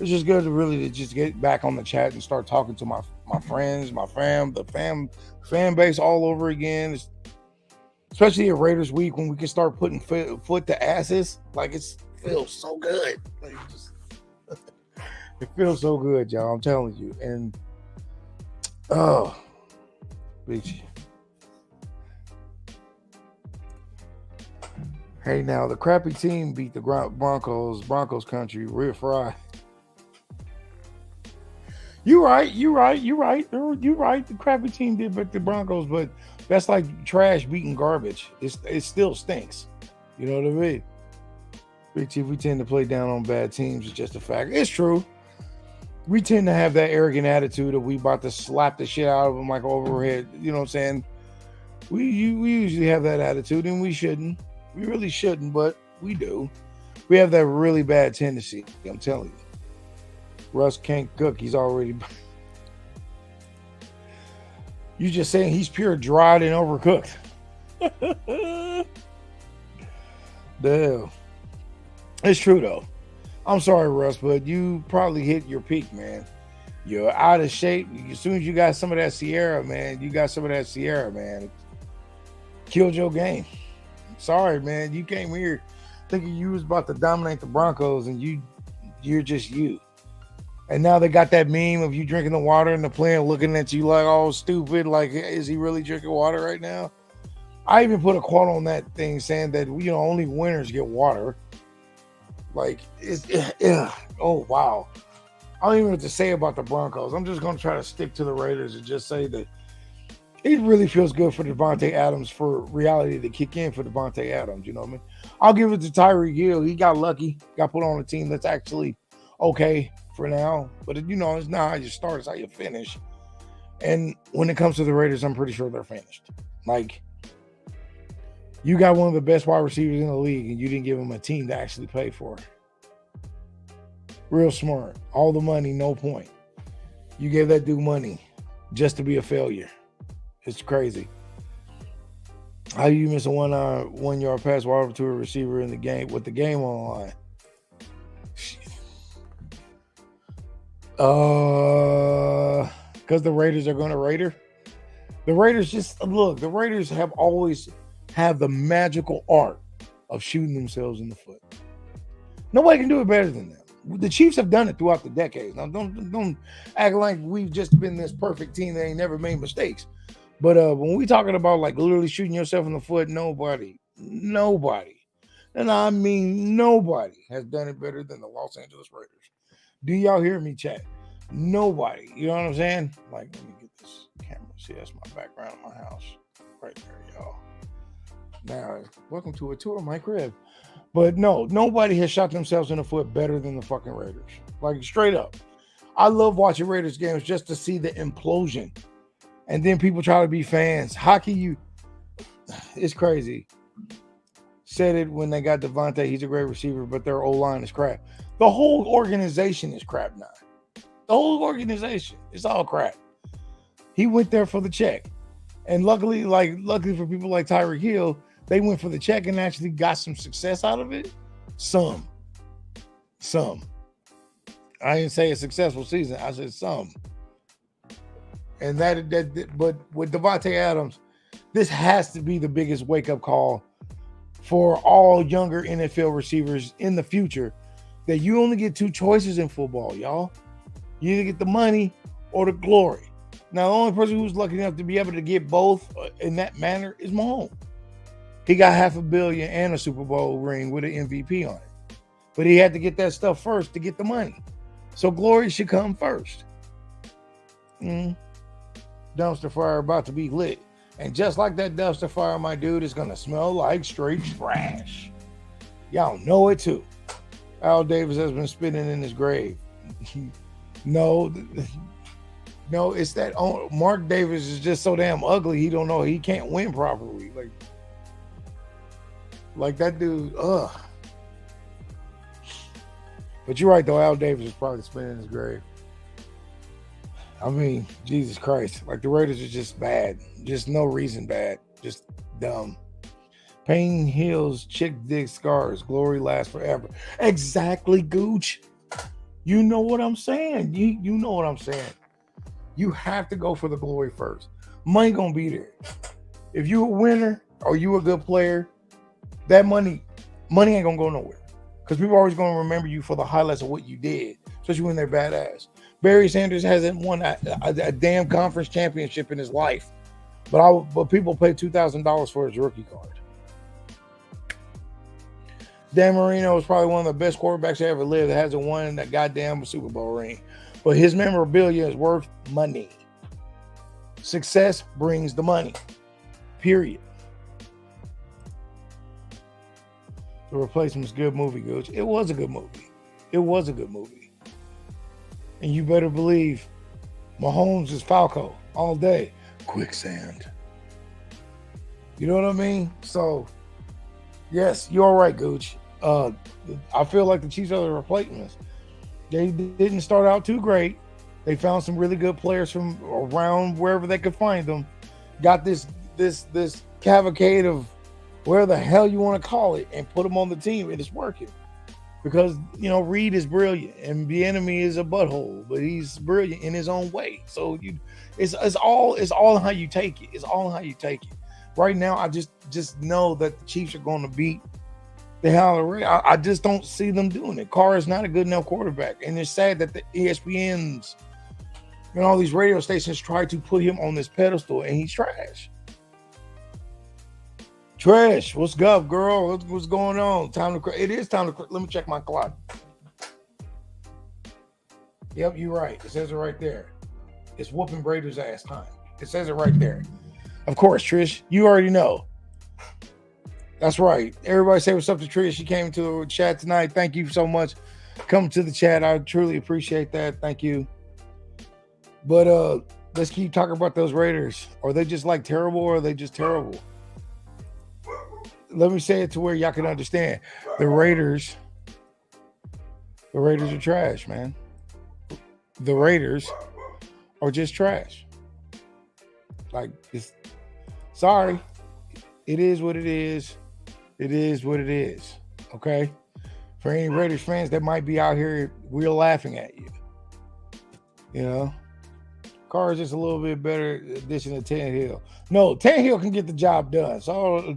just good to really just get back on the chat and start talking to my friends, my fan base all over again. Especially at Raiders week when we can start putting foot to asses. Like, it feels so good. Like, it feels so good, y'all. I'm telling you. And big shit. Hey, now the crappy team beat the Broncos country. Real fried. You're right. The crappy team did beat the Broncos, but that's like trash beating garbage. It still stinks. You know what I mean? Big Chief, we tend to play down on bad teams. It's just a fact. It's true. We tend to have that arrogant attitude of we about to slap the shit out of them like overhead. You know what I'm saying? We usually have that attitude, and we shouldn't. We really shouldn't, but we do. We have that really bad tendency. I'm telling you. Russ can't cook. He's already. You just saying he's pure dried and overcooked. Damn. It's true though. I'm sorry, Russ, but you probably hit your peak, man. You're out of shape. As soon as you got some of that Sierra, man, it killed your game. Sorry, man. You came here thinking you was about to dominate the Broncos, and you're just you. And now they got that meme of you drinking the water and the player looking at you like all stupid. Like, is he really drinking water right now? I even put a quote on that thing saying that, only winners get water. Like, oh, wow. I don't even know what to say about the Broncos. I'm just going to try to stick to the Raiders and just say that it really feels good for Devontae Adams, for reality to kick in for Devontae Adams. You know what I mean? I'll give it to Tyreek Hill. He got lucky. Got put on a team that's actually okay for now. But, it's not how you start. It's how you finish. And when it comes to the Raiders, I'm pretty sure they're finished. Like, you got one of the best wide receivers in the league, and you didn't give him a team to actually pay for. Real smart. All the money, no point. You gave that dude money just to be a failure. It's crazy. How do you miss a 1 yard pass wide to a receiver in the game with the game on the line? Because the Raiders are going to Raider. The Raiders the Raiders have always have the magical art of shooting themselves in the foot. Nobody can do it better than them. The Chiefs have done it throughout the decades. Now, don't act like we've just been this perfect team that ain't never made mistakes. But when we talking about like literally shooting yourself in the foot, nobody, and I mean nobody has done it better than the Los Angeles Raiders. Do y'all hear me, chat? Nobody. You know what I'm saying? Like, let me get this camera. See, that's my background of my house. Right there, y'all. Now, welcome to a tour of my crib. But no, nobody has shot themselves in the foot better than the fucking Raiders. Like, straight up. I love watching Raiders games just to see the implosion. And then people try to be fans. How can you? It's crazy. Said it when they got Devontae. He's a great receiver, but their O-line is crap. The whole organization is crap now. The whole organization is all crap. He went there for the check. And luckily for people like Tyreek Hill, they went for the check and actually got some success out of it. Some. I didn't say a successful season. I said some. And but with Devontae Adams, this has to be the biggest wake-up call for all younger NFL receivers in the future, that you only get two choices in football, y'all. You either get the money or the glory. Now, the only person who's lucky enough to be able to get both in that manner is Mahomes. He got $500 million and a Super Bowl ring with an MVP on it. But he had to get that stuff first to get the money. So glory should come first. Dumpster fire about to be lit. And just like that dumpster fire, my dude, is going to smell like straight trash. Y'all know it too. Al Davis has been spinning in his grave. No, it's that Mark Davis is just so damn ugly. He don't know he can't win properly. Like that dude. But you're right though. Al Davis is probably spinning in his grave. I mean, Jesus Christ. Like the Raiders are just bad. Just no reason bad. Just dumb. Pain heals, chick dick scars. Glory lasts forever. Exactly, Gooch. You know what I'm saying. You know what I'm saying. You have to go for the glory first. Money gonna be there. If you a winner or you a good player, that money ain't gonna go nowhere. Because people are always gonna remember you for the highlights of what you did, especially when they're badass. Barry Sanders hasn't won a damn conference championship in his life, but people pay $2,000 for his rookie card. Dan Marino is probably one of the best quarterbacks that ever lived that hasn't won that goddamn Super Bowl ring. But his memorabilia is worth money. Success brings the money. Period. The Replacement's a good movie, Gooch. It was a good movie. And you better believe Mahomes is Falco all day. Quicksand. You know what I mean? So, yes, you're all right, Gooch. I feel like the Chiefs are the replacements. They didn't start out too great. They found some really good players from around wherever they could find them. Got this cavalcade of where the hell you want to call it, and put them on the team, and it's working. Because Reed is brilliant, and Bieniemy is a butthole, but he's brilliant in his own way. So it's all how you take it. It's all how you take it. Right now, I just know that the Chiefs are going to beat the hell out of Ray. I just don't see them doing it. Carr is not a good enough quarterback, and it's sad that the ESPNs and all these radio stations try to put him on this pedestal, and he's trash. Trash. What's up, girl? What's going on? It is time to. Let me check my clock. Yep, you're right. It says it right there. It's whooping Brady's ass time. It says it right there. Of course, Trish. You already know. That's right. Everybody say what's up to Trish. She came to the chat tonight. Thank you so much. Come to the chat. I truly appreciate that. Thank you. But let's keep talking about those Raiders. Are they just like terrible, or are they just terrible? Let me say it to where y'all can understand. The Raiders are trash, man. The Raiders are just trash. Like, sorry. It is what it is. It is what it is. Okay? For any Raiders fans that might be out here, we're laughing at you. You know? Carr is just a little bit better addition to Tannehill. No, Tannehill can get the job done. So,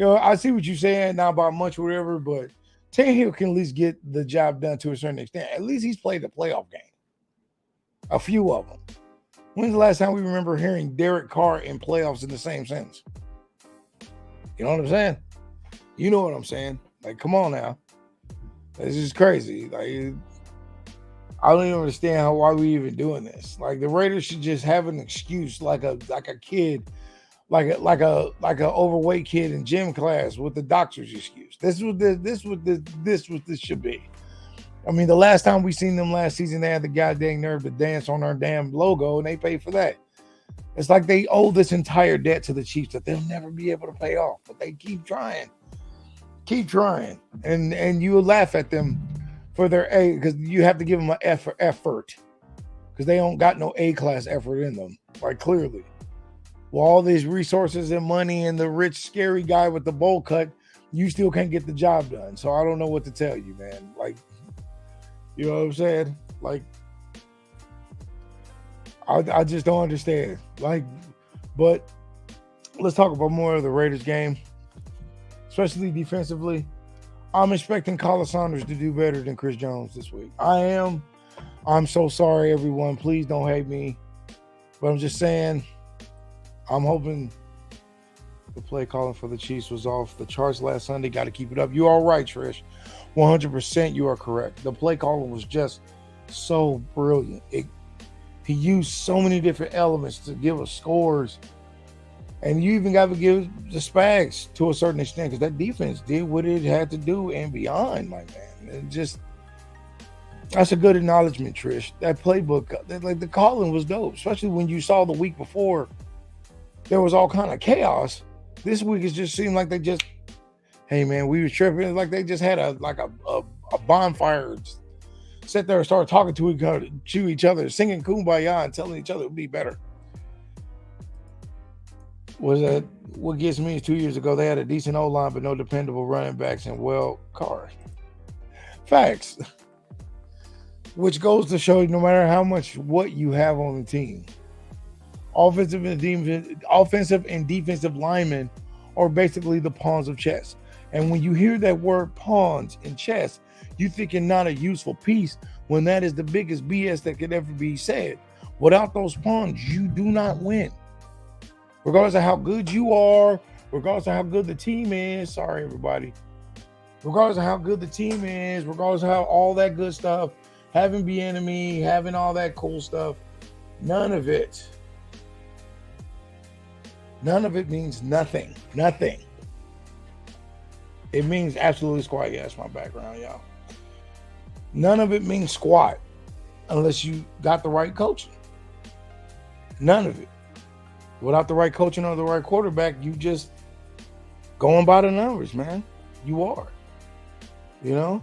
I see what you're saying, not by much or whatever, but Tannehill can at least get the job done to a certain extent. At least he's played the playoff game. A few of them. When's the last time we remember hearing Derek Carr in playoffs in the same sentence? You know what I'm saying? You know what I'm saying? Like, come on now. This is crazy. Like, I don't even understand why we even doing this. Like, the Raiders should just have an excuse, like a kid, like a overweight kid in gym class with the doctor's excuse. This is what this should be. I mean, the last time we seen them last season, they had the goddamn nerve to dance on our damn logo, and they paid for that. It's like they owe this entire debt to the Chiefs that they'll never be able to pay off, but they keep trying. And you will laugh at them for their A, because you have to give them an F for effort, because they don't got no A-class effort in them, like, clearly. Well, all these resources and money and the rich, scary guy with the bowl cut, you still can't get the job done. So I don't know what to tell you, man. Like, you know what I'm saying? Like, I just don't understand. Like, but let's talk about more of the Raiders game, especially defensively. I'm expecting Colin Saunders to do better than Chris Jones this week. I am. I'm so sorry, everyone. Please don't hate me. But I'm just saying, I'm hoping the play calling for the Chiefs was off the charts last Sunday. Got to keep it up. You are right, Trish. 100% you are correct. The play calling was just so brilliant. He used so many different elements to give us scores. And you even got to give the Spags to a certain extent, because that defense did what it had to do and beyond, my man. That's a good acknowledgement, Trish. That playbook, like, the calling was dope, especially when you saw the week before there was all kind of chaos. This week it just seemed like they just, hey man, we were tripping. Like they just had a bonfire, sat there and started talking to each other, singing Kumbaya and telling each other it would be better. What gets me is 2 years ago they had a decent O-line but no dependable running backs and Carr. Facts. Which goes to show you, no matter how much what you have on the team, offensive and defensive linemen are basically the pawns of chess. And when you hear that word pawns in chess, you thinking not a useful piece, when that is the biggest BS that could ever be said. Without those pawns, you do not win. Regardless of how good you are, regardless of how good the team is, sorry everybody, regardless of how good the team is, regardless of how all that good stuff, having Bieniemy, having all that cool stuff, none of it means nothing. Nothing. It means absolutely squat. Yeah, that's my background, y'all. None of it means squat unless you got the right coaching. None of it. Without the right coaching or the right quarterback, you just going by the numbers, man. You are. You know?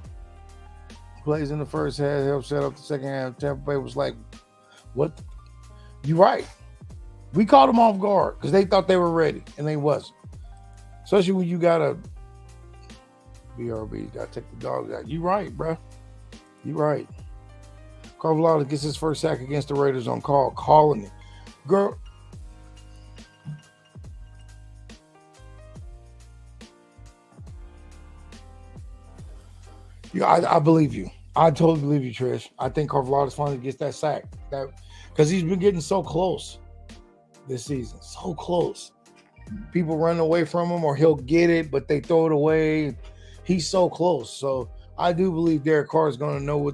Plays in the first half, helped set up the second half. Tampa Bay was like, what? You right. We caught them off guard because they thought they were ready, and they wasn't. Especially when you got a BRB, got to take the dogs out. You right, bro. You right. Carvalho gets his first sack against the Raiders on call, calling it. Girl. Yeah, I believe you. I totally believe you, Trish. I think Carvalho finally gets that sack. Because he's been getting so close this season. So close. People run away from him or he'll get it, but they throw it away. He's so close. So I do believe Derek Carr is going to know what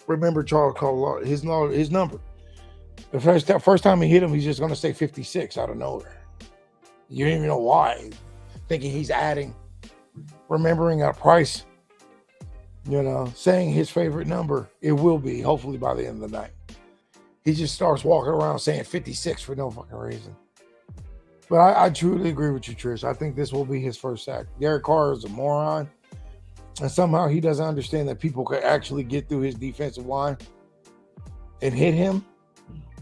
remember Charles Carvalho, his number. The first time he hit him, he's just going to say 56 out of nowhere. You don't even know why. Thinking he's adding, remembering a price, saying his favorite number. It will be, hopefully, by the end of the night. He just starts walking around saying 56 for no fucking reason. But I truly agree with you, Trish. I think this will be his first sack. Derek Carr is a moron. And somehow he doesn't understand that people could actually get through his defensive line and hit him.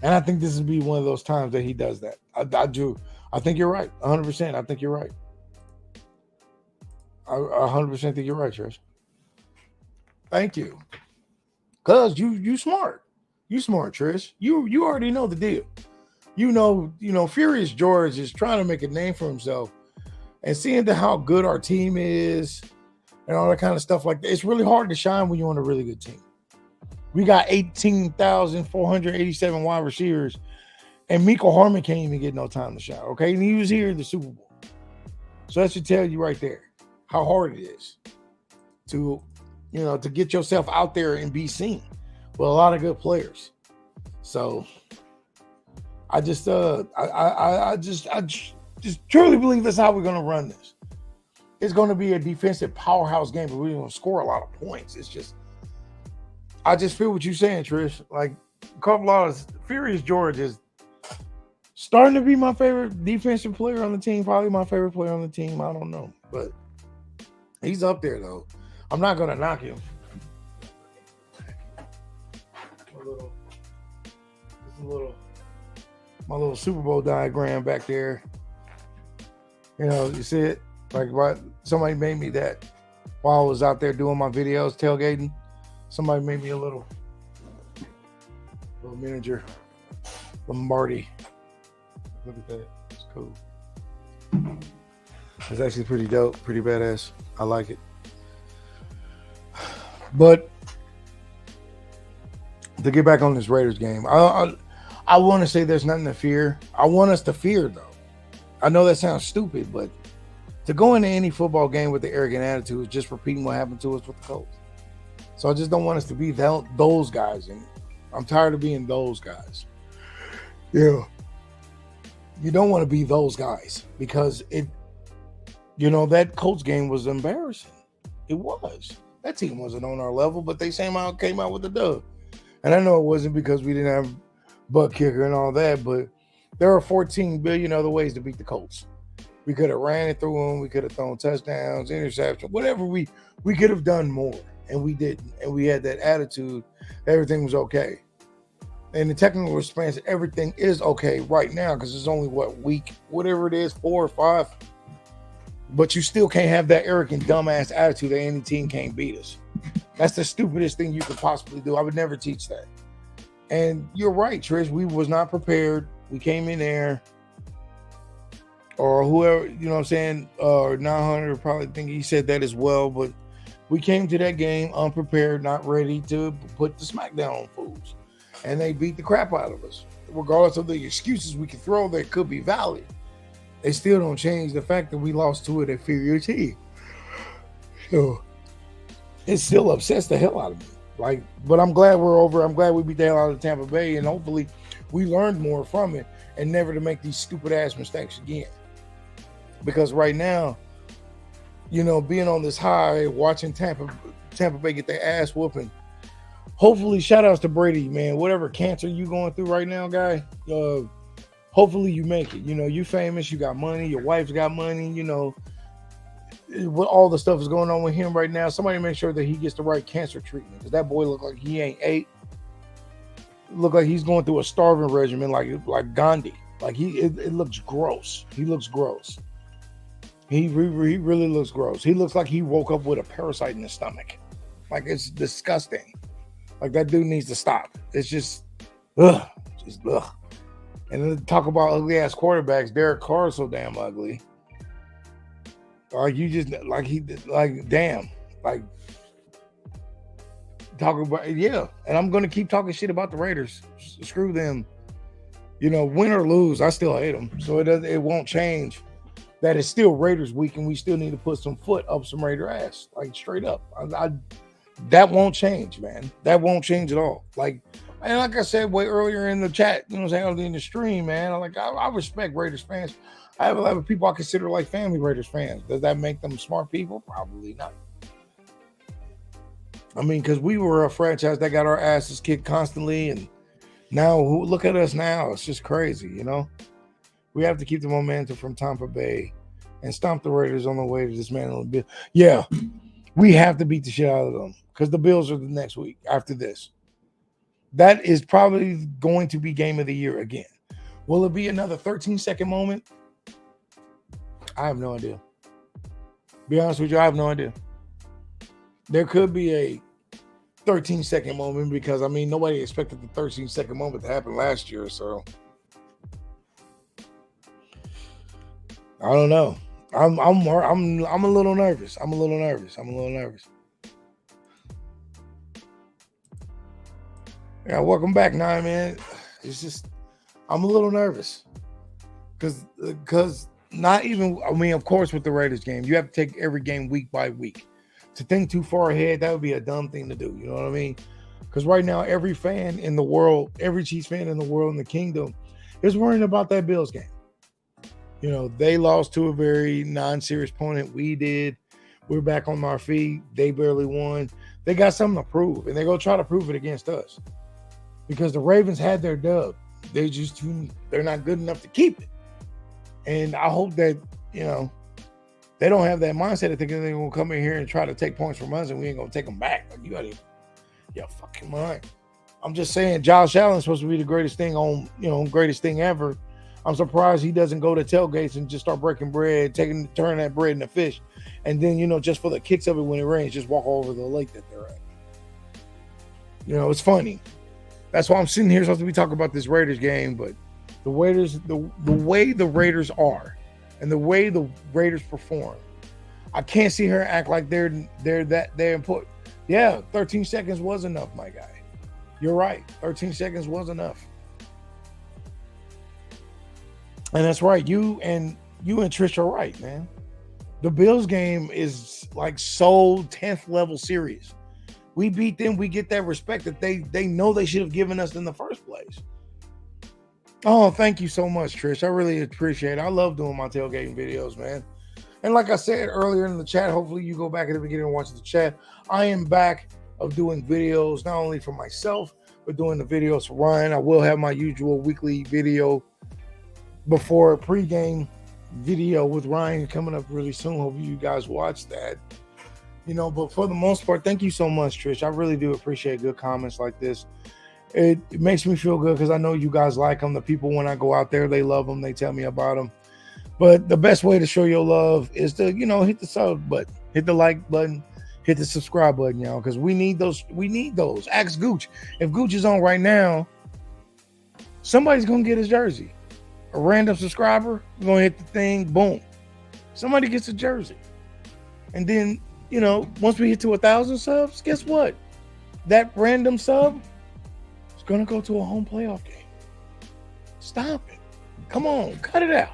And I think this will be one of those times that he does that. I do. I think you're right. 100%. I think you're right. I 100% think you're right, Trish. Thank you. Because you smart. You smart, Trish. You already know the deal. Furious George is trying to make a name for himself. And seeing how good our team is and all that kind of stuff like that, it's really hard to shine when you're on a really good team. We got 18,487 wide receivers, and Mecole Hardman can't even get no time to shine, okay? And he was here in the Super Bowl. So that should tell you right there how hard it is to get yourself out there and be seen with a lot of good players. So I just truly believe that's how we're going to run this. It's going to be a defensive powerhouse game, but we're going to score a lot of points. It's just, I just feel what you're saying, Trish. Like, Furious George is starting to be my favorite defensive player on the team, probably my favorite player on the team. I don't know, but he's up there, though. I'm not going to knock him. My little Super Bowl diagram back there. You see it? Like, somebody made me that while I was out there doing my videos, tailgating. Somebody made me a little miniature Lombardi. Look at that. It's cool. It's actually pretty dope, pretty badass. I like it. But to get back on this Raiders game, I want to say there's nothing to fear. I want us to fear, though. I know that sounds stupid, but to go into any football game with the arrogant attitude is just repeating what happened to us with the Colts. So I just don't want us to be those guys. And I'm tired of being those guys. Yeah. You don't want to be those guys because that Colts game was embarrassing. It was. That team wasn't on our level, but they somehow came out with the dub. And I know it wasn't because we didn't have butt kicker and all that, but there are 14 billion other ways to beat the Colts. We could have ran it through them. We could have thrown touchdowns, interceptions, whatever. We could have done more, and we didn't. And we had that attitude. Everything was okay. And the technical response, everything is okay right now because it's only, week, whatever it is, 4 or 5. But you still can't have that arrogant, dumbass attitude that any team can't beat us. That's the stupidest thing you could possibly do. I would never teach that. And you're right, Trish. We was not prepared. We came in there, or whoever, or 900 probably think he said that as well. But we came to that game unprepared, not ready to put the smackdown on fools. And they beat the crap out of us. Regardless of the excuses we could throw that could be valid, they still don't change the fact that we lost to an inferior team. So it still upsets the hell out of me. But I'm glad we're over. I'm glad we beat the hell out of Tampa Bay, and hopefully we learned more from it and never to make these stupid ass mistakes again. Because right now, being on this high, watching Tampa Bay get their ass whooping. Hopefully, shout outs to Brady, man. Whatever cancer you going through right now, guy. hopefully you make it. You know, you famous, you got money, your wife's got money, you know, what all the stuff is going on with him right now. Somebody make sure that he gets the right cancer treatment, because that boy look like he ain't ate. Look like he's going through a starving regimen, like Gandhi. Like it looks gross. He looks gross. He really looks gross. He looks like he woke up with a parasite in his stomach. Like, it's disgusting. Like, that dude needs to stop. It's just ugh. And then talk about ugly ass quarterbacks. Derek Carr is so damn ugly. Like, you just damn. Like, talking about, yeah. And I'm gonna keep talking shit about the Raiders. Screw them. You know, win or lose, I still hate them. So it won't change. That is still Raiders week, and we still need to put some foot up some Raider ass, like straight up. That won't change, man. That won't change at all. Like I said way earlier in the chat, you know what I'm saying, in the stream, man. I respect Raiders fans. I have a lot of people I consider like family Raiders fans. Does that make them smart people? Probably not. I mean, because we were a franchise that got our asses kicked constantly, and now look at us now. It's just crazy, you know. We have to keep the momentum from Tampa Bay and stomp the Raiders on the way to dismantling the Bills. Yeah, we have to beat the shit out of them, because the Bills are the next week after this. That is probably going to be game of the year again. Will it be another 13-second moment? I have no idea. Be honest with you, I have no idea. There could be a 13-second moment, because, I mean, nobody expected the 13-second moment to happen last year, so I don't know. I'm a little nervous. I'm a little nervous. Yeah, welcome back, Nine Man. It's just I'm a little nervous because not even. I mean, of course, with the Raiders game, you have to take every game week by week. To think too far ahead, that would be a dumb thing to do. You know what I mean? Because right now, every fan in the world, every Chiefs fan in the world, in the kingdom, is worrying about that Bills game. You know, they lost to a very non-serious opponent. We did. We're back on our feet. They barely won. They got something to prove, and they're going to try to prove it against us. Because the Ravens had their dub. They're not good enough to keep it. And I hope that, you know, they don't have that mindset of thinking they're going to come in here and try to take points from us, and we ain't going to take them back. Like, you out of your fucking mind. I'm just saying, Josh Allen's supposed to be the greatest thing greatest thing ever. I'm surprised he doesn't go to tailgates and just start breaking bread, turn that bread into fish. And then, you know, just for the kicks of it when it rains, just walk over the lake that they're at. You know, it's funny. That's why I'm sitting here supposed to be talking about this Raiders game, but the Raiders, the way the Raiders are and the way the Raiders perform, I can't see her act like they're important. Yeah, 13 seconds was enough, my guy. You're right. 13 seconds was enough. And that's right. You and Trish are right, man. The Bills game is like so 10th level serious. We beat them, we get that respect that they know they should have given us in the first place. Oh, thank you so much, Trish. I really appreciate it. I love doing my tailgating videos, man. And like I said earlier in the chat, hopefully you go back at the beginning and watch the chat. I am back of doing videos, not only for myself, but doing the videos for Ryan. I will have my usual weekly video before a pregame video with Ryan coming up really soon. Hope you guys watch that. You know, but for the most part, thank you so much, Trish. I really do appreciate good comments like this. It makes me feel good because I know you guys like them. The people, when I go out there, they love them. They tell me about them. But the best way to show your love is to, you know, hit the sub button, hit the like button, hit the subscribe button, y'all, because we need those. We need those. Ask Gooch. If Gooch is on right now, somebody's going to get his jersey. A random subscriber, we're going to hit the thing, boom. Somebody gets a jersey. And then, you know, once we hit to 1,000 subs, guess what? That random sub is going to go to a home playoff game. Stop it. Come on, cut it out.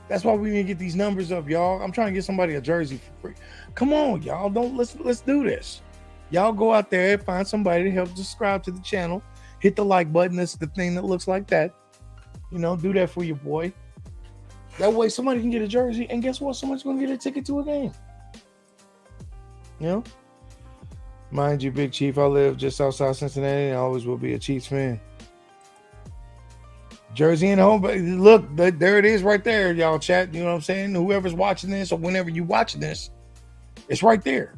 That's why we need to get these numbers up, y'all. I'm trying to get somebody a jersey for free. Come on, y'all. Let's do this. Y'all go out there, find somebody to help subscribe to the channel. Hit the like button. That's the thing that looks like that. You know, do that for your boy. That way somebody can get a jersey, and guess what? Somebody's going to get a ticket to a game. You know? Mind you, Big Chief, I live just outside Cincinnati, and I always will be a Chiefs fan. Jersey and home. But look, there it is right there, y'all chat. You know what I'm saying? Whoever's watching this or whenever you watching this, it's right there.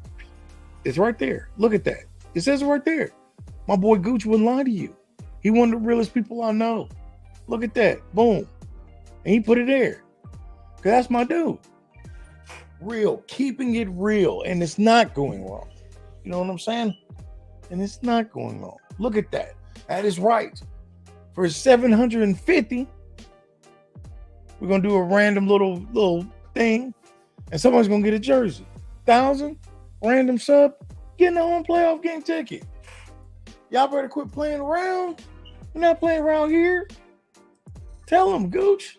It's right there. Look at that. It says it right there. My boy Gooch wouldn't lie to you. He one of the realest people I know. Look at that. Boom. And he put it there. Because that's my dude. Real. Keeping it real. And it's not going wrong. You know what I'm saying? And it's not going wrong. Look at that. That is right. For 750, we're going to do a random little thing. And somebody's going to get a jersey. 1,000, random sub, getting a home playoff game ticket. Y'all better quit playing around. We're not playing around here. Tell them, Gooch.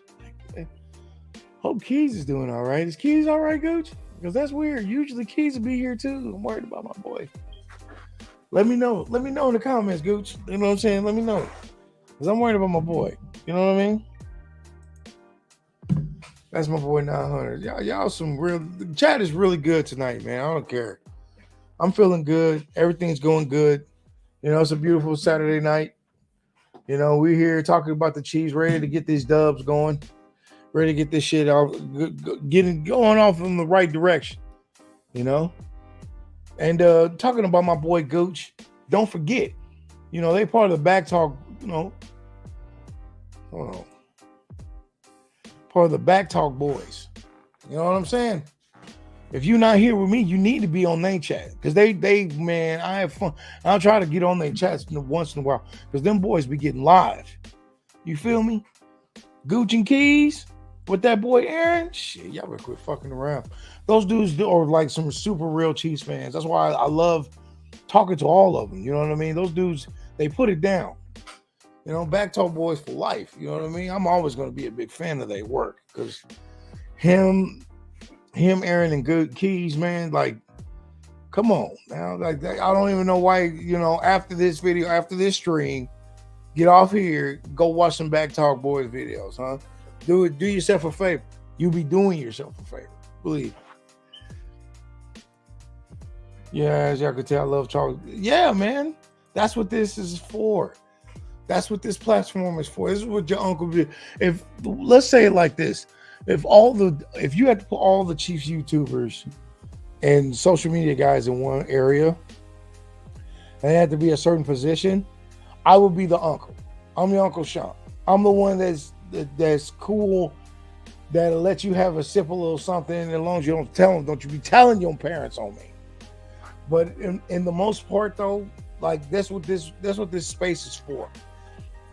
Hope Keys is doing all right. Is Keys all right, Gooch? Because that's weird. Usually Keys will be here too. I'm worried about my boy. Let me know. Let me know in the comments, Gooch. You know what I'm saying? Let me know. Because I'm worried about my boy. You know what I mean? That's my boy 900. Y'all some real. The chat is really good tonight, man. I don't care. I'm feeling good. Everything's going good. You know, it's a beautiful Saturday night. You know, we're here talking about the Chiefs, ready to get these dubs going, ready to get this shit off, going off in the right direction. You know, and talking about my boy Gooch. Don't forget, you know, they part of the Back Talk. You know, hold on, part of the Back Talk boys. You know what I'm saying? If you're not here with me, you need to be on their chat. Because they, man, I have fun. I'll try to get on their chats once in a while. Because them boys be getting live. You feel me? Gooch and Keys with that boy Aaron. Shit, y'all better quit fucking around. Those dudes are like some super real Chiefs fans. That's why I love talking to all of them. You know what I mean? Those dudes, they put it down. You know, Back Talk boys for life. You know what I mean? I'm always going to be a big fan of their work. Because him, Aaron, and Good Keys, man, like, come on now. Like, I don't even know why, you know, after this video, after this stream, get off here, go watch some Back Talk Boys videos, huh? Do yourself a favor. You be doing yourself a favor. Believe me. Yeah, as y'all can tell, I love talk. Yeah, man. That's what this is for. That's what this platform is for. This is what your uncle did. If let's say it like this. If you had to put all the Chiefs YouTubers and social media guys in one area, and they had to be a certain position, I would be the uncle. I'm the Uncle Sean. I'm the one that's cool, that'll let you have a sip of a little something, as long as you don't tell them. Don't you be telling your parents on me. But in the most part, though, like that's what this space is for.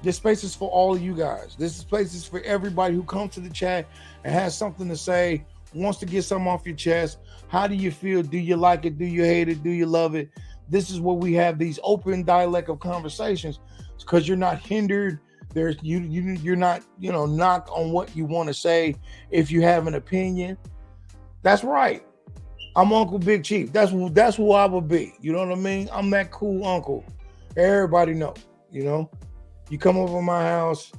This space is for all of you guys. This space is for everybody who comes to the chat and has something to say, wants to get something off your chest. How do you feel? Do you like it? Do you hate it? Do you love it? This is where we have these open dialect of conversations, because you're not hindered. You're not, you know, knocked on what you want to say. If you have an opinion, that's right. I'm Uncle Big Chief. That's who I would be. You know what I mean? I'm that cool uncle. Everybody know, you know. You come over to my house.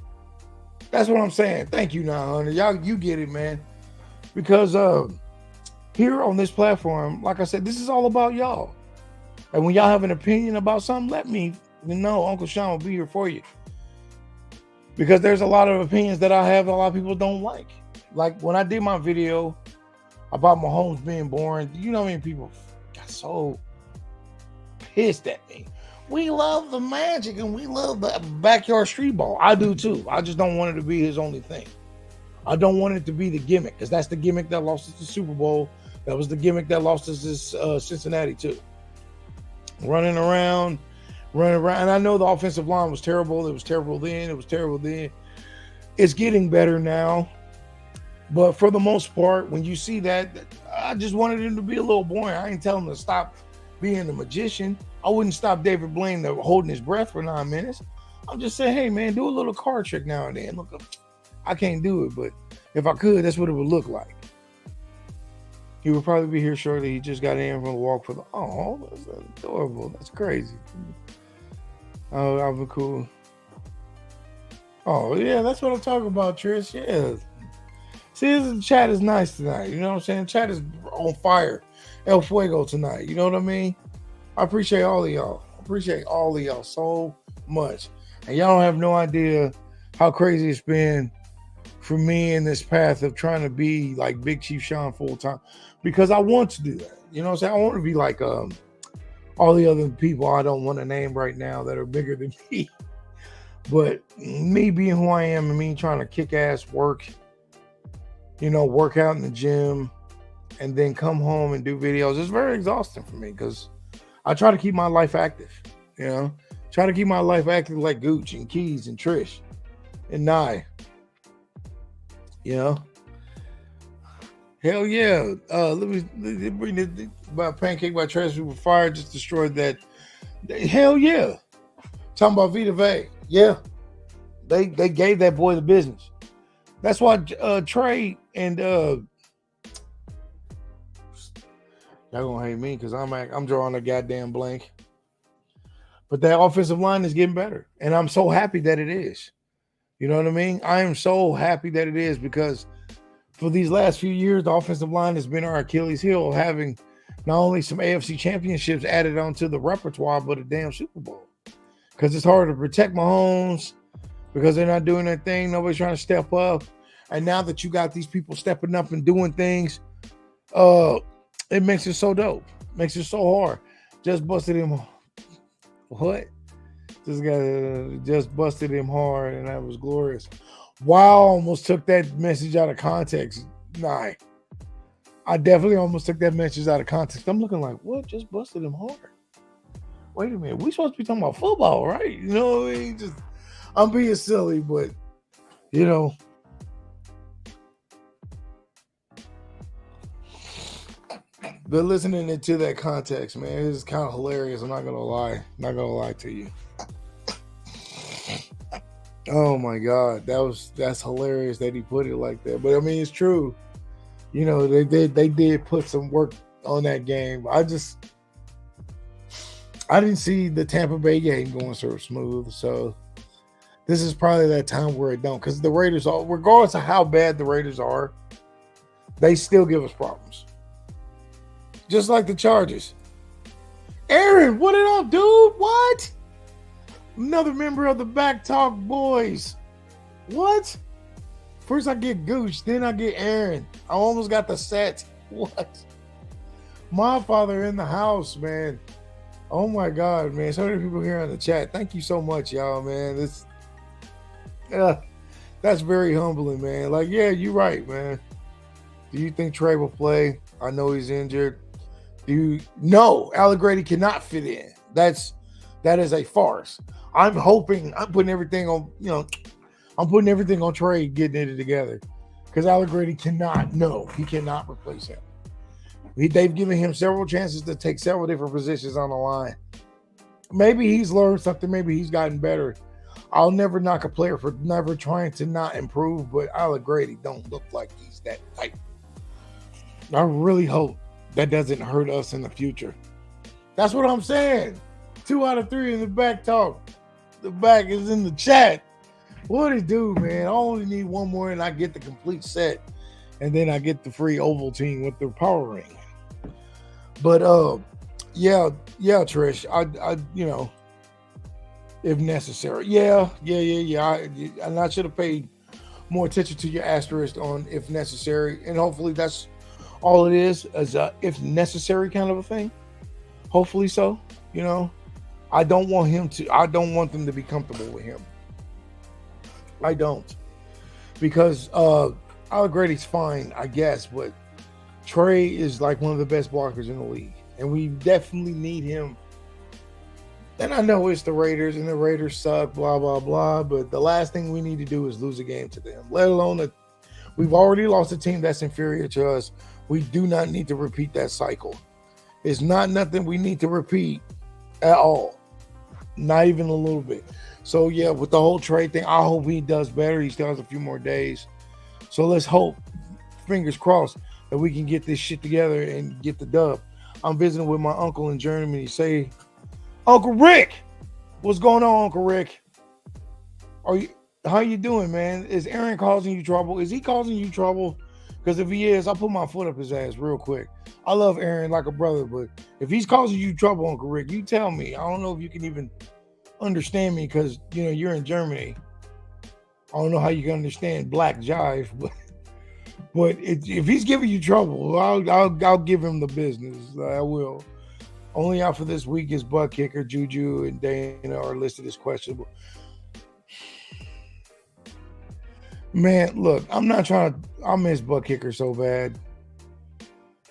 That's what I'm saying. Thank you, 900. Y'all, you get it, man. Because here on this platform, like I said, this is all about y'all. And when y'all have an opinion about something, let me know. Uncle Sean will be here for you. Because there's a lot of opinions that I have that a lot of people don't like. Like when I did my video about Mahomes being born, you know how many people got so pissed at me. We love the magic and we love the backyard street ball. I do too. I just don't want it to be his only thing. I don't want it to be the gimmick, because that's the gimmick that lost us the Super Bowl. That was the gimmick that lost us this Cincinnati too. Running around. And I know the offensive line was terrible. It was terrible then. It's getting better now. But for the most part, when you see that, I just wanted him to be a little boring. I ain't telling him to stop being a magician. I wouldn't stop David Blaine holding his breath for 9 minutes. I'm just saying, hey, man, do a little card trick now and then. Look, I can't do it, but if I could, that's what it would look like. He would probably be here shortly. He just got in from the walk for that's adorable. That's crazy. Oh, that would be cool. Oh, yeah, that's what I'm talking about, Trish. Yeah. See, the chat is nice tonight. You know what I'm saying? Chat is on fire. El Fuego tonight. You know what I mean? I appreciate all of y'all. so much. And y'all don't have no idea how crazy it's been for me in this path of trying to be like Big Chief Sean full time, because I want to do that. You know what I'm saying? I want to be like all the other people I don't want to name right now that are bigger than me. But me being who I am and me trying to kick ass work, work out in the gym and then come home and do videos, it's very exhausting for me because I try to keep my life active, try to keep my life active like Gooch and Keys and Trish and Nye, Hell yeah. Let me bring this by Pancake by Trash Super Fire just destroyed that. Hell yeah. Talking about Vita Vey. Yeah. They gave that boy the business. That's why Trey and y'all gonna hate me because I'm drawing a goddamn blank. But that offensive line is getting better. And I'm so happy that it is. You know what I mean? I am so happy that it is because for these last few years, the offensive line has been our Achilles heel, having not only some AFC championships added onto the repertoire, but a damn Super Bowl. Because it's hard to protect Mahomes because they're not doing their thing. Nobody's trying to step up. And now that you got these people stepping up and doing things, it makes it so dope. Makes it so hard. Just busted him. What? Just busted him hard, and that was glorious. Wow, almost took that message out of context. Nah, I definitely almost took that message out of context. I'm looking like, what? Just busted him hard. Wait a minute. We supposed to be talking about football, right? You know what I mean? I'm being silly, but, But listening to that context, man, it's kind of hilarious. I'm not going to lie. Not going to lie to you. Oh my God, that's hilarious that he put it like that. But I mean, it's true. They did put some work on that game. I didn't see the Tampa Bay game going so smooth. So this is probably that time where it don't, because the Raiders are, regardless of how bad the Raiders are, they still give us problems. Just like the Chargers. Aaron, what it up, dude? What? Another member of the Back Talk Boys. What? First I get Gooch, then I get Aaron. I almost got the set. What? My father in the house, man. Oh my God, man. So many people here in the chat. Thank you so much, y'all, man. That's very humbling, man. Like, yeah, you're right, man. Do you think Trey will play? I know he's injured. No, Allegretti cannot fit in. That is a farce. I'm putting everything on Trey getting it together. Because Allegretti he cannot replace him. They've given him several chances to take several different positions on the line. Maybe he's learned something. Maybe he's gotten better. I'll never knock a player for never trying to not improve, but Allegretti don't look like he's that type. I really hope that doesn't hurt us in the future. That's what I'm saying. 2 out of 3 in the Back Talk. The back is in the chat. What it do, man? I only need one more and I get the complete set. And then I get the free Ovaltine with the power ring. But yeah, Trish. I if necessary. Yeah. And I should have paid more attention to your asterisk on if necessary. And hopefully that's all it is a if necessary kind of a thing. Hopefully so, I don't want them to be comfortable with him. I don't. Because Allegretti's fine, I guess, but Trey is like one of the best blockers in the league. And we definitely need him. And I know it's the Raiders and the Raiders suck, blah, blah, blah. But the last thing we need to do is lose a game to them, let alone that we've already lost a team that's inferior to us. We do not need to repeat that cycle. It's not nothing we need to repeat at all. Not even a little bit. So, yeah, with the whole trade thing, I hope he does better. He still has a few more days. So let's hope, fingers crossed, that we can get this shit together and get the dub. I'm visiting with my uncle in Germany. Say, Uncle Rick, what's going on, Uncle Rick? How you doing, man? Is Aaron causing you trouble? Is he causing you trouble? Because if he is, I'll put my foot up his ass real quick. I love Aaron like a brother, but if he's causing you trouble, Uncle Rick, you tell me. I don't know if you can even understand me because, you're in Germany. I don't know how you can understand black jive, but if he's giving you trouble, I'll give him the business. I will. Only out for this week is butt kicker. Juju and Dana are listed as questionable. Man, look, I'm not trying to. I miss butt kicker so bad.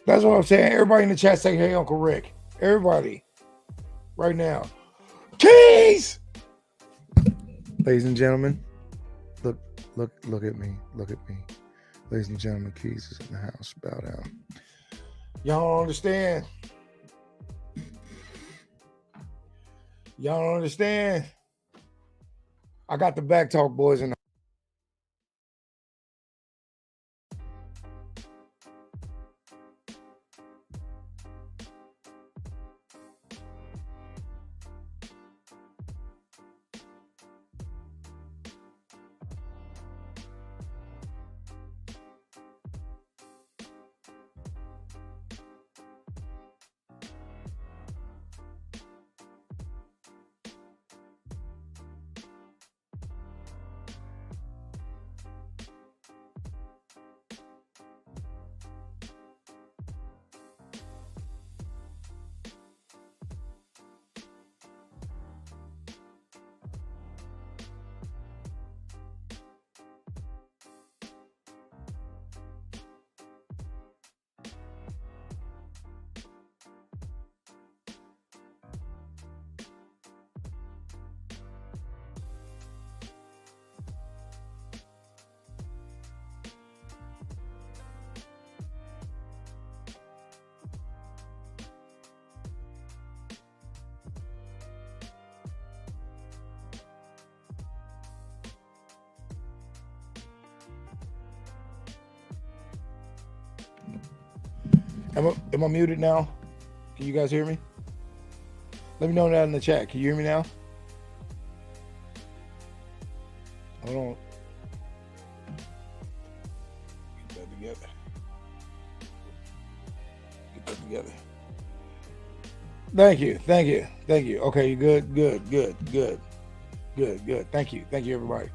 That's what I'm saying. Everybody in the chat say, "Hey, Uncle Rick." Everybody, right now. Keys, ladies and gentlemen. Look at me. Look at me. Ladies and gentlemen, Keys is in the house. Bow down. Y'all don't understand. Y'all don't understand. I got the back talk boys in the Am I muted now? Can you guys hear me? Let me know that in the chat. Can you hear me now? Hold on. Get that together. Get that together. Thank you. Okay, good. Thank you, everybody.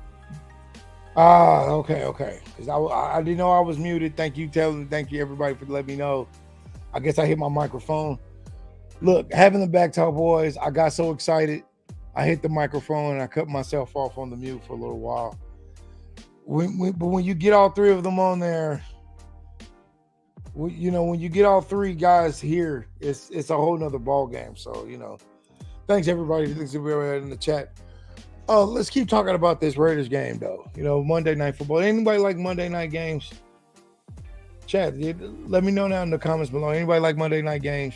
Okay. Because I didn't know I was muted. Thank you, everybody, for letting me know. I guess I hit my microphone. Look, having the back talk boys, I got so excited. I hit the microphone and I cut myself off on the mute for a little while. But when you get all three of them on there, when you get all three guys here, it's a whole nother ball game. So, thanks everybody. Thanks everybody in the chat. Let's keep talking about this Raiders game, though. Monday Night Football. Anybody like Monday night games? Chat, let me know now in the comments below. Anybody like Monday night games?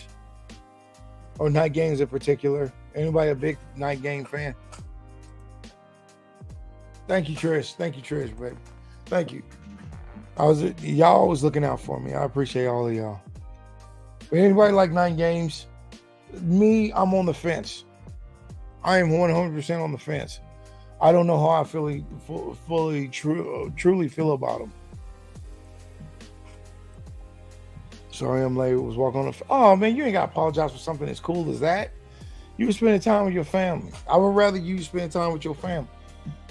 Or night games in particular? Anybody a big night game fan? Thank you, Trish, baby. Thank you. Y'all always looking out for me. I appreciate all of y'all. But anybody like night games? Me, I'm on the fence. I am 100% on the fence. I don't know how I truly feel about them. Sorry, I'm late. Was walking on the. Oh man, you ain't got to apologize for something as cool as that. You were spending time with your family. I would rather you spend time with your family.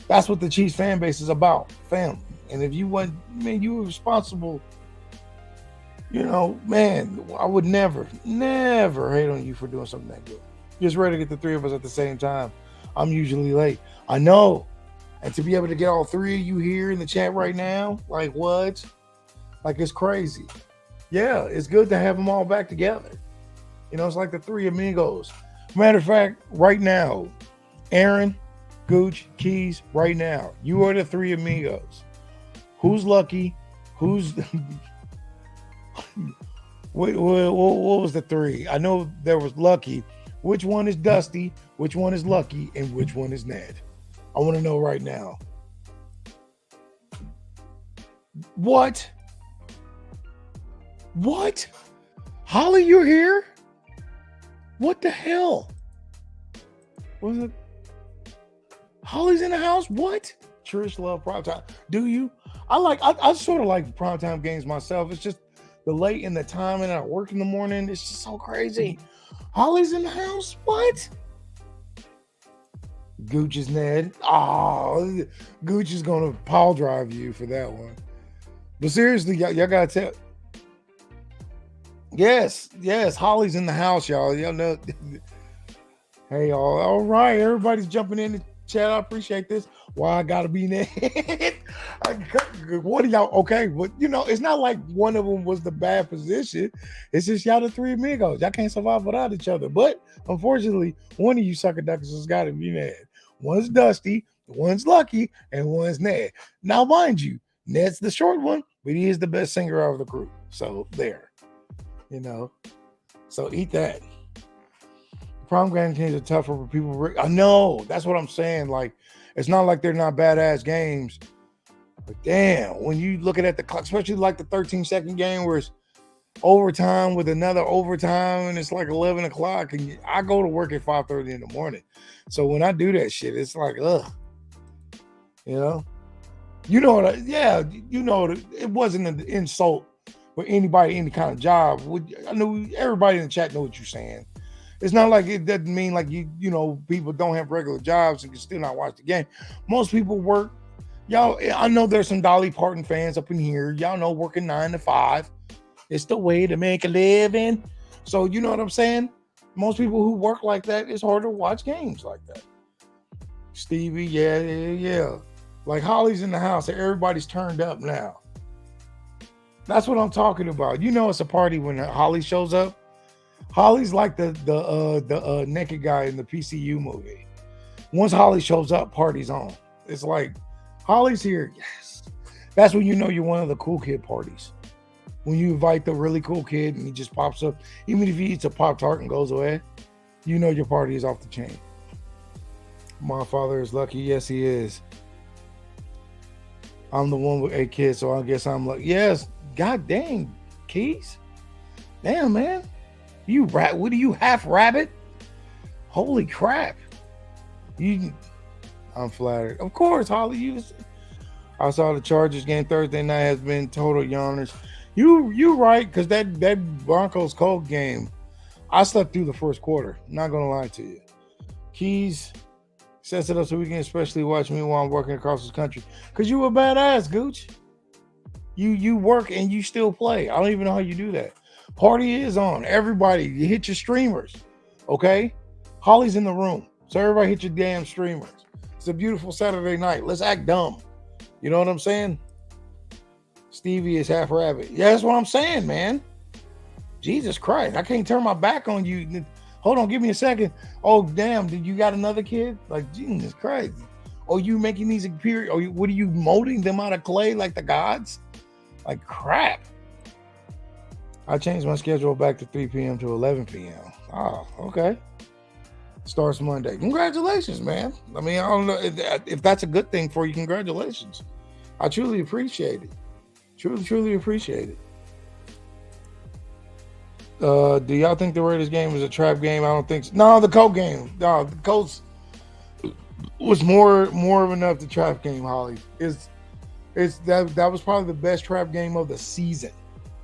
That's what the Chiefs fan base is about, family. And if you want, man, you were responsible. Man, I would never hate on you for doing something that good. Just ready to get the three of us at the same time. I'm usually late. I know. And to be able to get all three of you here in the chat right now, like what? Like it's crazy. Yeah, it's good to have them all back together. It's like the three amigos. Matter of fact, right now, Aaron, Gooch, Keys, right now, you are the three amigos. Who's lucky? Who's what was the three? I know there was Lucky. Which one is Dusty? Which one is Lucky? And which one is Ned? I want to know right now. What? Holly, you're here? What the hell? What was it? Holly's in the house? What? Trish love primetime. Do you? I sort of like primetime games myself. It's just the late in the time and I work in the morning. It's just so crazy. Holly's in the house? What? Gooch is Ned. Oh, Gooch is gonna pile drive you for that one. But seriously, y'all gotta tell. Yes, Holly's in the house, y'all. Y'all know. Hey, all right. Everybody's jumping in the chat. I appreciate this. Why I gotta be Ned? What are y'all? Okay, well, it's not like one of them was the bad position. It's just y'all the three amigos. Y'all can't survive without each other. But unfortunately, one of you sucker duckers has got to be Ned. One's Dusty, one's Lucky, and one's Ned. Now, mind you, Ned's the short one, but he is the best singer of the group. So there, So eat that. Prom games are tougher for people. I know. That's what I'm saying. Like, it's not like they're not badass games. But damn, when you looking at the clock, especially like the 13-second game where it's overtime with another overtime and it's like 11 o'clock and I go to work at 5:30 in the morning. So when I do that shit, it's like, ugh. It wasn't an insult for anybody, any kind of job. I know everybody in the chat know what you're saying. It's not like it doesn't mean like people don't have regular jobs and can still not watch the game. Most people work. Y'all, I know there's some Dolly Parton fans up in here. Y'all know working 9 to 5. It's the way to make a living. So you know what I'm saying? Most people who work like that, it's hard to watch games like that. Stevie, yeah. Like Holly's in the house and everybody's turned up now. That's what I'm talking about. It's a party when Holly shows up. Holly's like the naked guy in the PCU movie. Once Holly shows up, party's on. It's like, Holly's here. Yes. That's when you know you're one of the cool kid parties. When you invite the really cool kid and he just pops up, even if he eats a Pop-Tart and goes away, you know your party is off the chain. My father is lucky. Yes, he is. I'm the one with 8 kids, so I guess I'm lucky. Yes. God dang, Keys. Damn, man. What are you, half rabbit? Holy crap. I'm flattered. Of course, Holly. I saw the Chargers game Thursday night has been total yawners. You right, because that Broncos Colts game, I slept through the first quarter. I'm not gonna lie to you. Keys sets it up so we can especially watch me while I'm working across the country. Because you a badass, Gooch. You work and you still play. I don't even know how you do that. Party is on. Everybody, you hit your streamers. Okay? Holly's in the room. So everybody hit your damn streamers. It's a beautiful Saturday night. Let's act dumb. You know what I'm saying? Stevie is half rabbit. Yeah, that's what I'm saying, man. Jesus Christ. I can't turn my back on you. Hold on, give me a second. Oh, damn. Did you got another kid? Like, Jesus Christ. Oh, you making these appear? Oh, what are you molding them out of clay like the gods? Like crap. I changed my schedule back to 3 p.m. to 11 p.m. Oh, okay. Starts Monday. Congratulations, man. I mean, I don't know if that's a good thing for you. Congratulations. I truly appreciate it. Truly appreciate it. Do y'all think the Raiders game was a trap game? I don't think so. No, the Colts game. No, the Colts was more of enough to trap game, Holly. That was probably the best trap game of the season.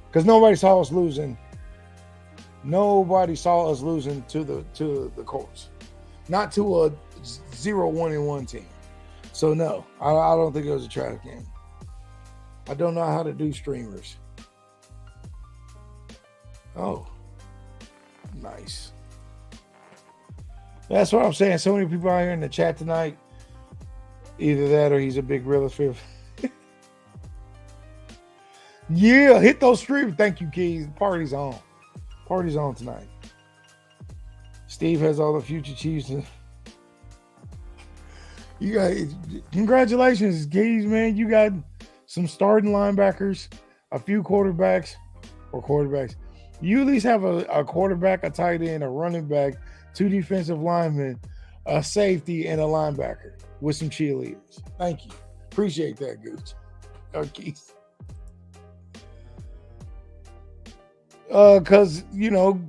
Because nobody saw us losing. Nobody saw us losing to the Colts. Not to a 0-1-1 team. So no, I don't think it was a trap game. I don't know how to do streamers. Oh, nice. That's what I'm saying. So many people out here in the chat tonight. Either that or he's a big real estate. Yeah, hit those streams. Thank you, Keys. Party's on. Party's on tonight. Steve has all the future Chiefs. You got congratulations, Keys, man. You got some starting linebackers, a few quarterbacks. You at least have a quarterback, a tight end, a running back, 2 defensive linemen, a safety, and a linebacker with some cheerleaders. Thank you. Appreciate that, Gooch. Keys. Because,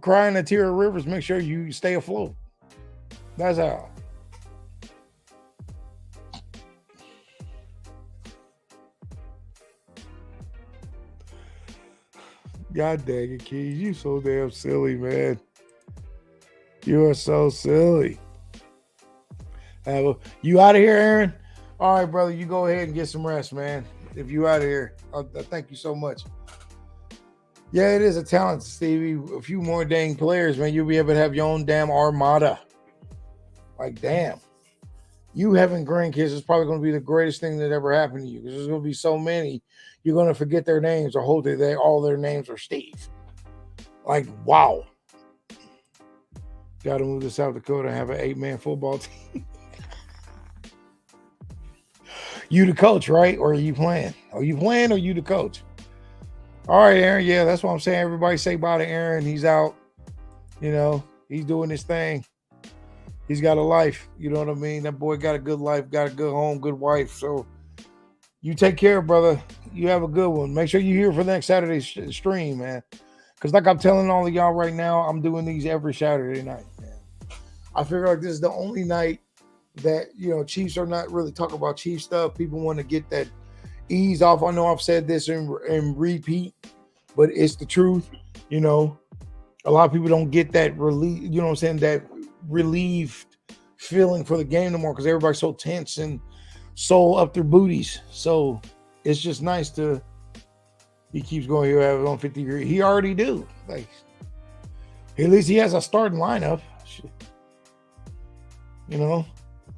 crying a tear of rivers, make sure you stay afloat. That's how. God dang it, Keys. You so damn silly, man. You are so silly. You out of here, Aaron? All right, brother. You go ahead and get some rest, man. If you out of here, I thank you so much. Yeah, it is a talent, Stevie. A few more dang players, man. You'll be able to have your own damn armada. Like, damn. You having grandkids is probably going to be the greatest thing that ever happened to you because there's going to be so many, you're going to forget their names or hold it. All their names are Steve. Like, wow. Got to move to South Dakota and have an 8-man football team. You the coach, right? Or are you playing? Are you playing or you the coach? All right, Aaron. Yeah, that's what I'm saying. Everybody say bye to Aaron. He's out. You know, he's doing his thing. He's got a life. You know what I mean? That boy got a good life, got a good home, good wife. So you take care, brother. You have a good one. Make sure you're here for the next Saturday stream, man. Because like I'm telling all of y'all right now, I'm doing these every Saturday night, man. I figure like this is the only night that, you know, Chiefs are not really talking about Chief stuff. People want to get that ease off. I know I've said this and repeat, but it's the truth. You know, a lot of people don't get that relief, you know what I'm saying, that relieved feeling for the game no more because everybody's so tense and so up their booties. So it's just nice to, he keeps going, he'll have it on 50 degree. He already do. Like, at least he has a starting lineup. You know,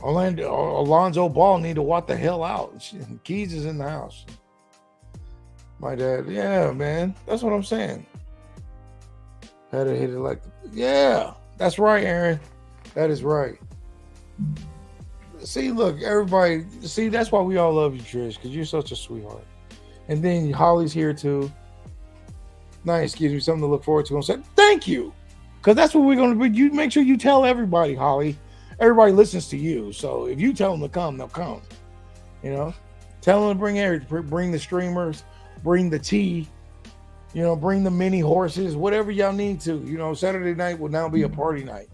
Alonzo Ball need to walk the hell out. Keys is in the house. My dad, yeah, man. That's what I'm saying. Had to hit it like, yeah, that's right, Aaron. That is right. See, look, everybody, see, that's why we all love you, Trish, because you're such a sweetheart. And then Holly's here too. Nice, gives me something to look forward to. And say, thank you. Because that's what we're going to do. You make sure you tell everybody, Holly. Everybody listens to you. So if you tell them to come, they'll come. You know? Tell them to bring the streamers, bring the tea, you know, bring the mini horses, whatever y'all need to. You know, Saturday night will now be a party night.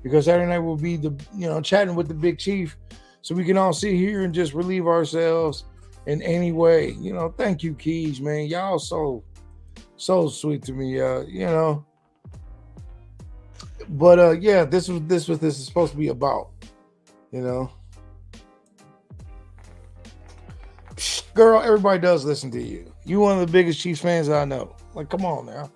Because Saturday night will be the, you know, chatting with the big chief. So we can all sit here and just relieve ourselves in any way. You know, thank you, Keys, man. Y'all so sweet to me, you know. But yeah, this is what this is supposed to be about, you know. Psh, girl, everybody does listen to you. You one of the biggest Chiefs fans I know. Like, come on now.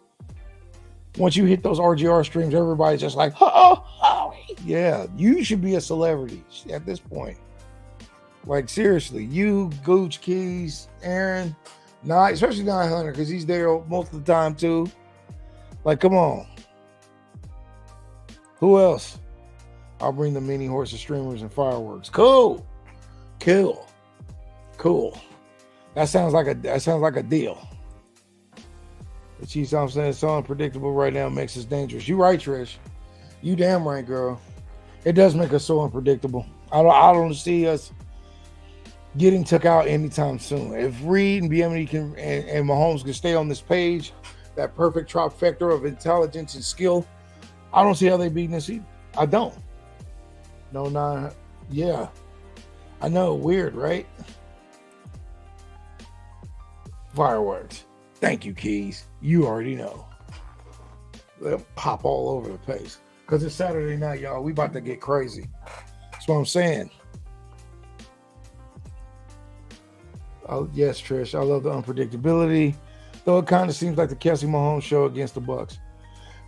Once you hit those RGR streams, everybody's just like, oh, yeah, you should be a celebrity at this point. Like, seriously, you, Gooch, Keys, Aaron, especially 900, because he's there most of the time too. Like, come on. Who else? I'll bring the mini horses, streamers, and fireworks. Cool. That sounds like a deal. The Chiefs, I'm saying, so unpredictable right now makes us dangerous. You right, Trish. You damn right, girl. It does make us so unpredictable. I don't see us getting took out anytime soon. If Reed and BMD and Mahomes can stay on this page, that perfect trifecta of intelligence and skill, I don't see how they beat this either. I don't. No, yeah. I know, weird, right? Fireworks. Thank you, Keys. You already know. They'll pop all over the place. Because it's Saturday night, y'all. We about to get crazy. That's what I'm saying. Oh, yes, Trish. I love the unpredictability. Though it kind of seems like the Kelsey Mahomes show against the Bucs.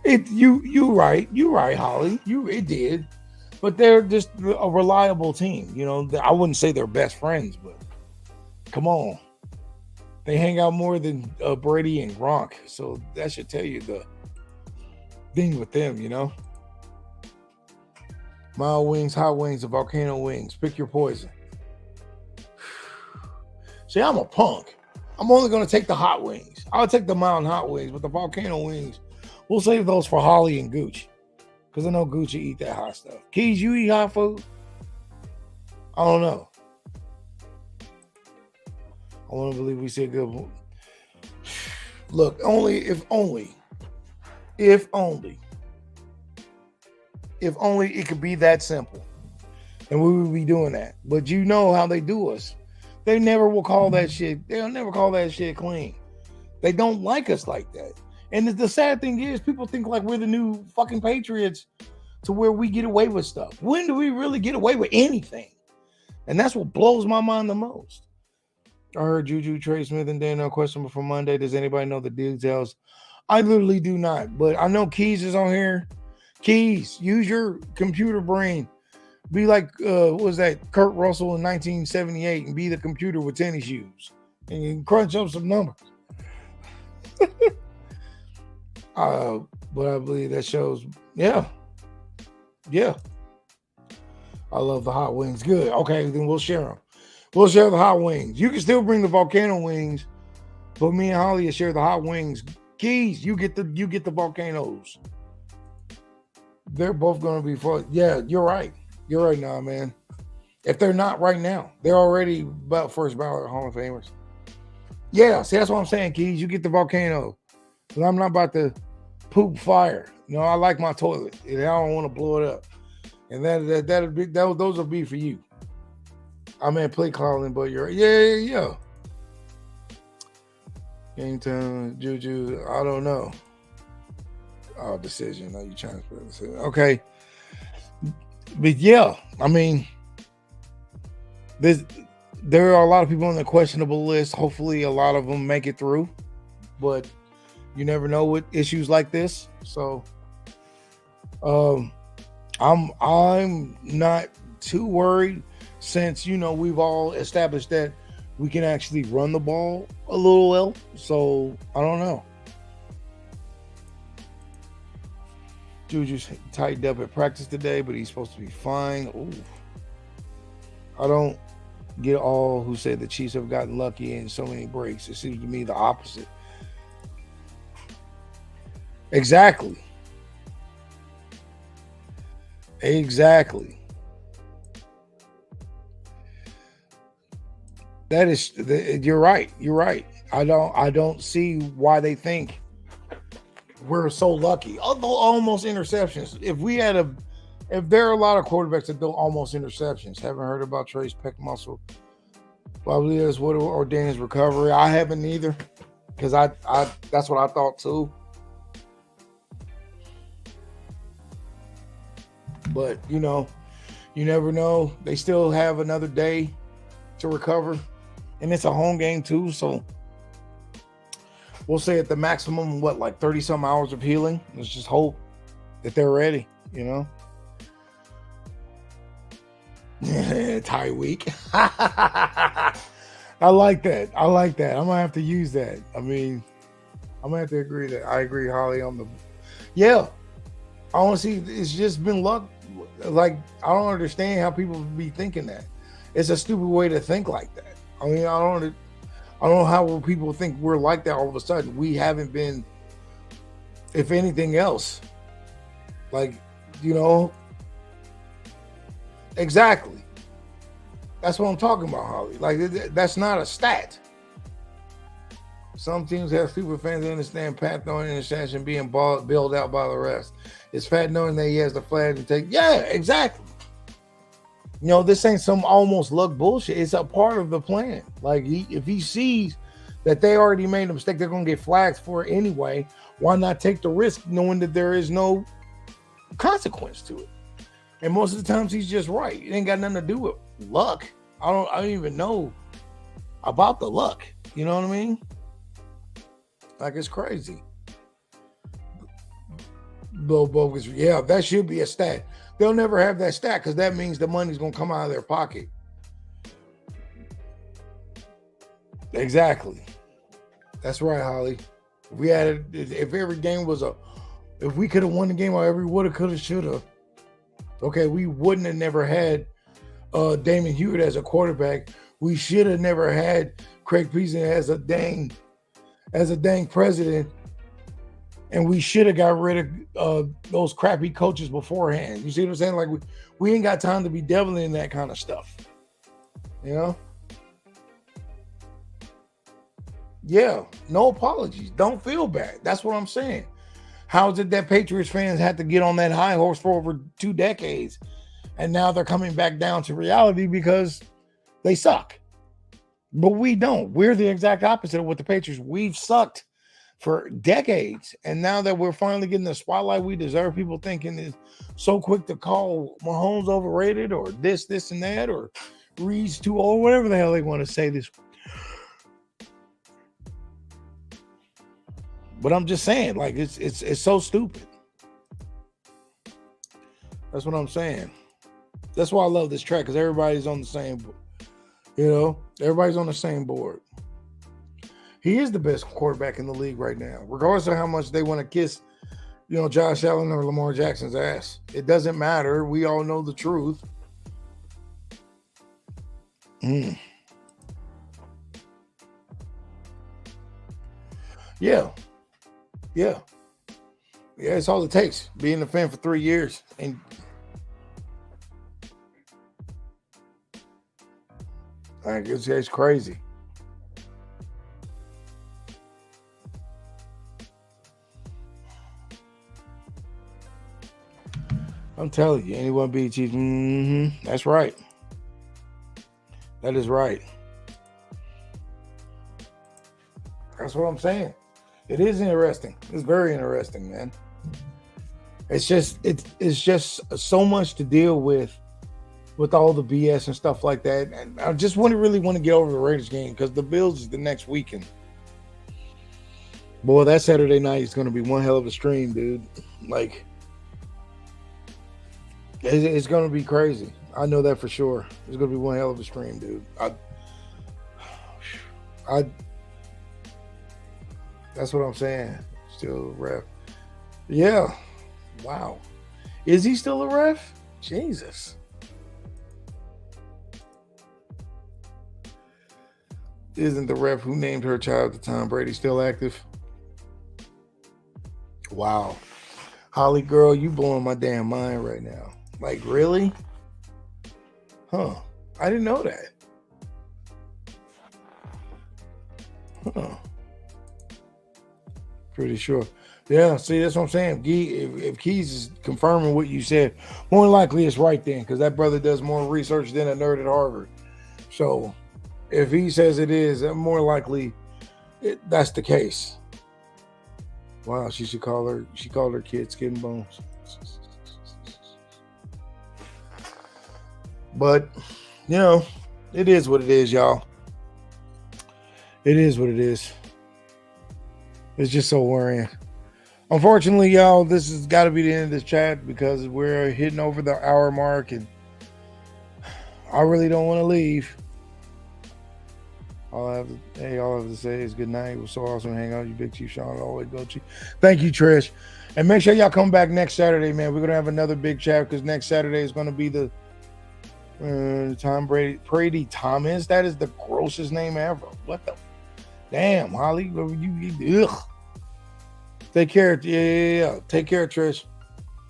You right, Holly. It did. But they're just a reliable team. You know, I wouldn't say they're best friends, but come on. They hang out more than Brady and Gronk. So that should tell you the thing with them, you know. Mild wings, hot wings, and volcano wings. Pick your poison. See, I'm a punk. I'm only going to take the hot wings. I'll take the mild and hot wings, but the volcano wings, we'll save those for Holly and Gooch. Because I know Gooch eat that hot stuff. Keys, you eat hot food? I don't know. I want to believe we said good one. Look, if only it could be that simple. And we would be doing that. But you know how they do us. They never will call that shit. They'll never call that shit clean. They don't like us like that. And the sad thing is, people think like we're the new fucking Patriots to where we get away with stuff. When do we really get away with anything? And that's what blows my mind the most. I heard Juju, Trey Smith, and Daniel question for Monday. Does anybody know the details? I literally do not, but I know Keys is on here. Keys, use your computer brain. Be like, what was that, Kurt Russell in 1978, and be the computer with tennis shoes. And you can crunch up some numbers. But I believe that shows, yeah. I love the hot wings. Good. Okay, then we'll share them. We'll share the hot wings. You can still bring the volcano wings, but me and Holly will share the hot wings. Keys, you get the volcanoes. They're both going to be fun. Yeah, you're right. You're right now, man. If they're not right now, they're already about first ballot Hall of Famers. Yeah, see, that's what I'm saying, Keys. You get the volcano. But I'm not about to poop fire. You know, I like my toilet, and I don't want to blow it up. And those will be for you. I mean, play calling, but you're yeah. Game time, Juju. I don't know. Oh, decision. Are you trying to put decision? Okay, but yeah, I mean, there are a lot of people on the questionable list. Hopefully, a lot of them make it through, but you never know with issues like this. So, I'm not too worried since, you know, we've all established that we can actually run the ball a little well. So I don't know. Juju's tightened up at practice today, but he's supposed to be fine. Ooh. I don't get all who say the Chiefs have gotten lucky in so many breaks. It seems to me the opposite. Exactly. That is, you're right. I don't see why they think we're so lucky. Although almost interceptions. If there are a lot of quarterbacks that don't almost interceptions. Haven't heard about Trey's pec muscle. Probably is what ordained his recovery. I haven't either, because I that's what I thought too. But, you know, you never know. They still have another day to recover. And it's a home game, too. So we'll say at the maximum, like 30-some hours of healing. Let's just hope that they're ready, you know. Tyreek. I like that. I'm going to have to use that. I mean, I'm going to have to agree that. I agree, Holly, on the... Yeah. Honestly, it's just been luck. Like, I don't understand how people be thinking that. It's a stupid way to think like that. I mean, I don't know how people think we're like that all of a sudden. We haven't been, if anything else, like, you know, exactly. That's what I'm talking about, Holly. Like, that's not a stat. Some teams have super fans that understand Pat throwing interception being bailed out by the rest. It's Pat knowing that he has the flag to take. Yeah, exactly. You know, this ain't some almost luck bullshit. It's a part of the plan. Like, if he sees that they already made a mistake, they're going to get flags for it anyway. Why not take the risk knowing that there is no consequence to it? And most of the times he's just right. It ain't got nothing to do with luck. I don't even know about the luck. You know what I mean? Like, it's crazy. Low bogus. Yeah, that should be a stat. They'll never have that stat because that means the money's going to come out of their pocket. Exactly. That's right, Holly. If every game was if we could have won the game or every woulda, coulda, shoulda, okay, we wouldn't have never had Damon Hewitt as a quarterback. We should have never had Craig Pearson as a dang president. And we should have got rid of those crappy coaches beforehand. You see what I'm saying? Like, we ain't got time to be deviling in that kind of stuff. You know? Yeah, no apologies. Don't feel bad. That's what I'm saying. How is it that Patriots fans had to get on that high horse for over 2 decades, and now they're coming back down to reality because they suck? But we don't. We're the exact opposite of what the Patriots. We've sucked for decades. And now that we're finally getting the spotlight we deserve, people thinking it's so quick to call Mahomes overrated or this, and that, or Reed's too old, whatever the hell they want to say this. But I'm just saying, like, it's so stupid. That's what I'm saying. That's why I love this track, because everybody's on the same, everybody's on the same board. He is the best quarterback in the league right now, regardless of how much they want to kiss, Josh Allen or Lamar Jackson's ass. It doesn't matter. We all know the truth. Yeah. It's all it takes. Being a fan for 3 years. And like, it's crazy. I'm telling you, anyone beat you. That's right. That is right. That's what I'm saying. It is interesting. It's very interesting, man. It's just so much to deal with all the BS and stuff like that. And I just really want to get over the Raiders game, because the Bills is the next weekend. Boy, that Saturday night is going to be one hell of a stream, dude. Like, it's going to be crazy. I know that for sure. It's going to be one hell of a stream, dude. That's what I'm saying. Still a ref. Yeah. Wow. Is he still a ref? Jesus. Isn't the ref who named her child to Tom Brady still active? Wow. Holly, girl, you blowing my damn mind right now. Like, really? Huh. I didn't know that. Huh. Pretty sure. Yeah, see, that's what I'm saying. If Keys is confirming what you said, more than likely it's right then, because that brother does more research than a nerd at Harvard. So if he says it is, more likely that's the case. Wow, she called her kid Skin Bones. But, it is what it is, y'all. It is what it is. It's just so worrying. Unfortunately, y'all, this has got to be the end of this chat, because we're hitting over the hour mark, and I really don't want to leave. All I have to say is good night. It was so awesome to hang out with you, Big Chief Sean. Always go Chief. Thank you, Trish. And make sure y'all come back next Saturday, man. We're going to have another big chat, because next Saturday is going to be the Tom Brady Thomas. That is the grossest name ever. What the? Damn, Holly. Ugh. Take care. Yeah. Take care, Trish.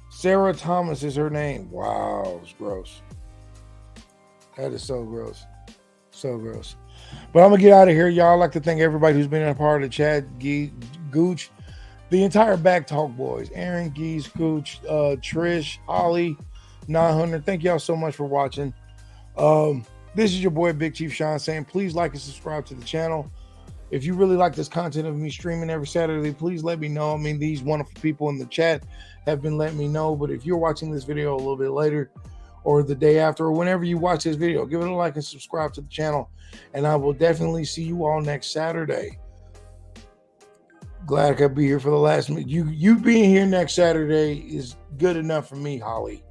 Sarah Thomas is her name. Wow, it's gross. That is so gross. So gross. But I'm going to get out of here, y'all. I'd like to thank everybody who's been a part of the chat. Gooch, the entire Back Talk boys. Aaron, Geese, Gooch, Trish, Holly, 900. Thank y'all so much for watching. This is your boy, Big Chief Sean, saying please like and subscribe to the channel. If you really like this content of me streaming every Saturday, please let me know. I mean, these wonderful people in the chat have been letting me know. But if you're watching this video a little bit later, or the day after, or whenever you watch this video, give it a like and subscribe to the channel. And I will definitely see you all next Saturday. Glad I could be here for the last minute. You being here next Saturday is good enough for me, Holly.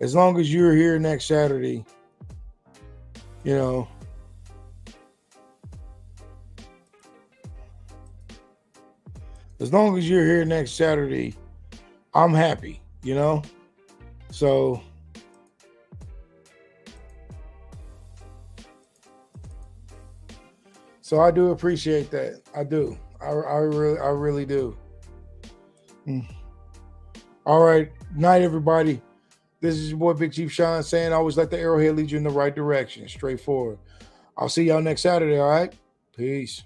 As long as you're here next Saturday, as long as you're here next Saturday, I'm happy, So I do appreciate that. I do. I really do. All right. Night, everybody. This is your boy, Big Chief Sean, saying always let the arrowhead lead you in the right direction. Straightforward. I'll see y'all next Saturday, all right? Peace.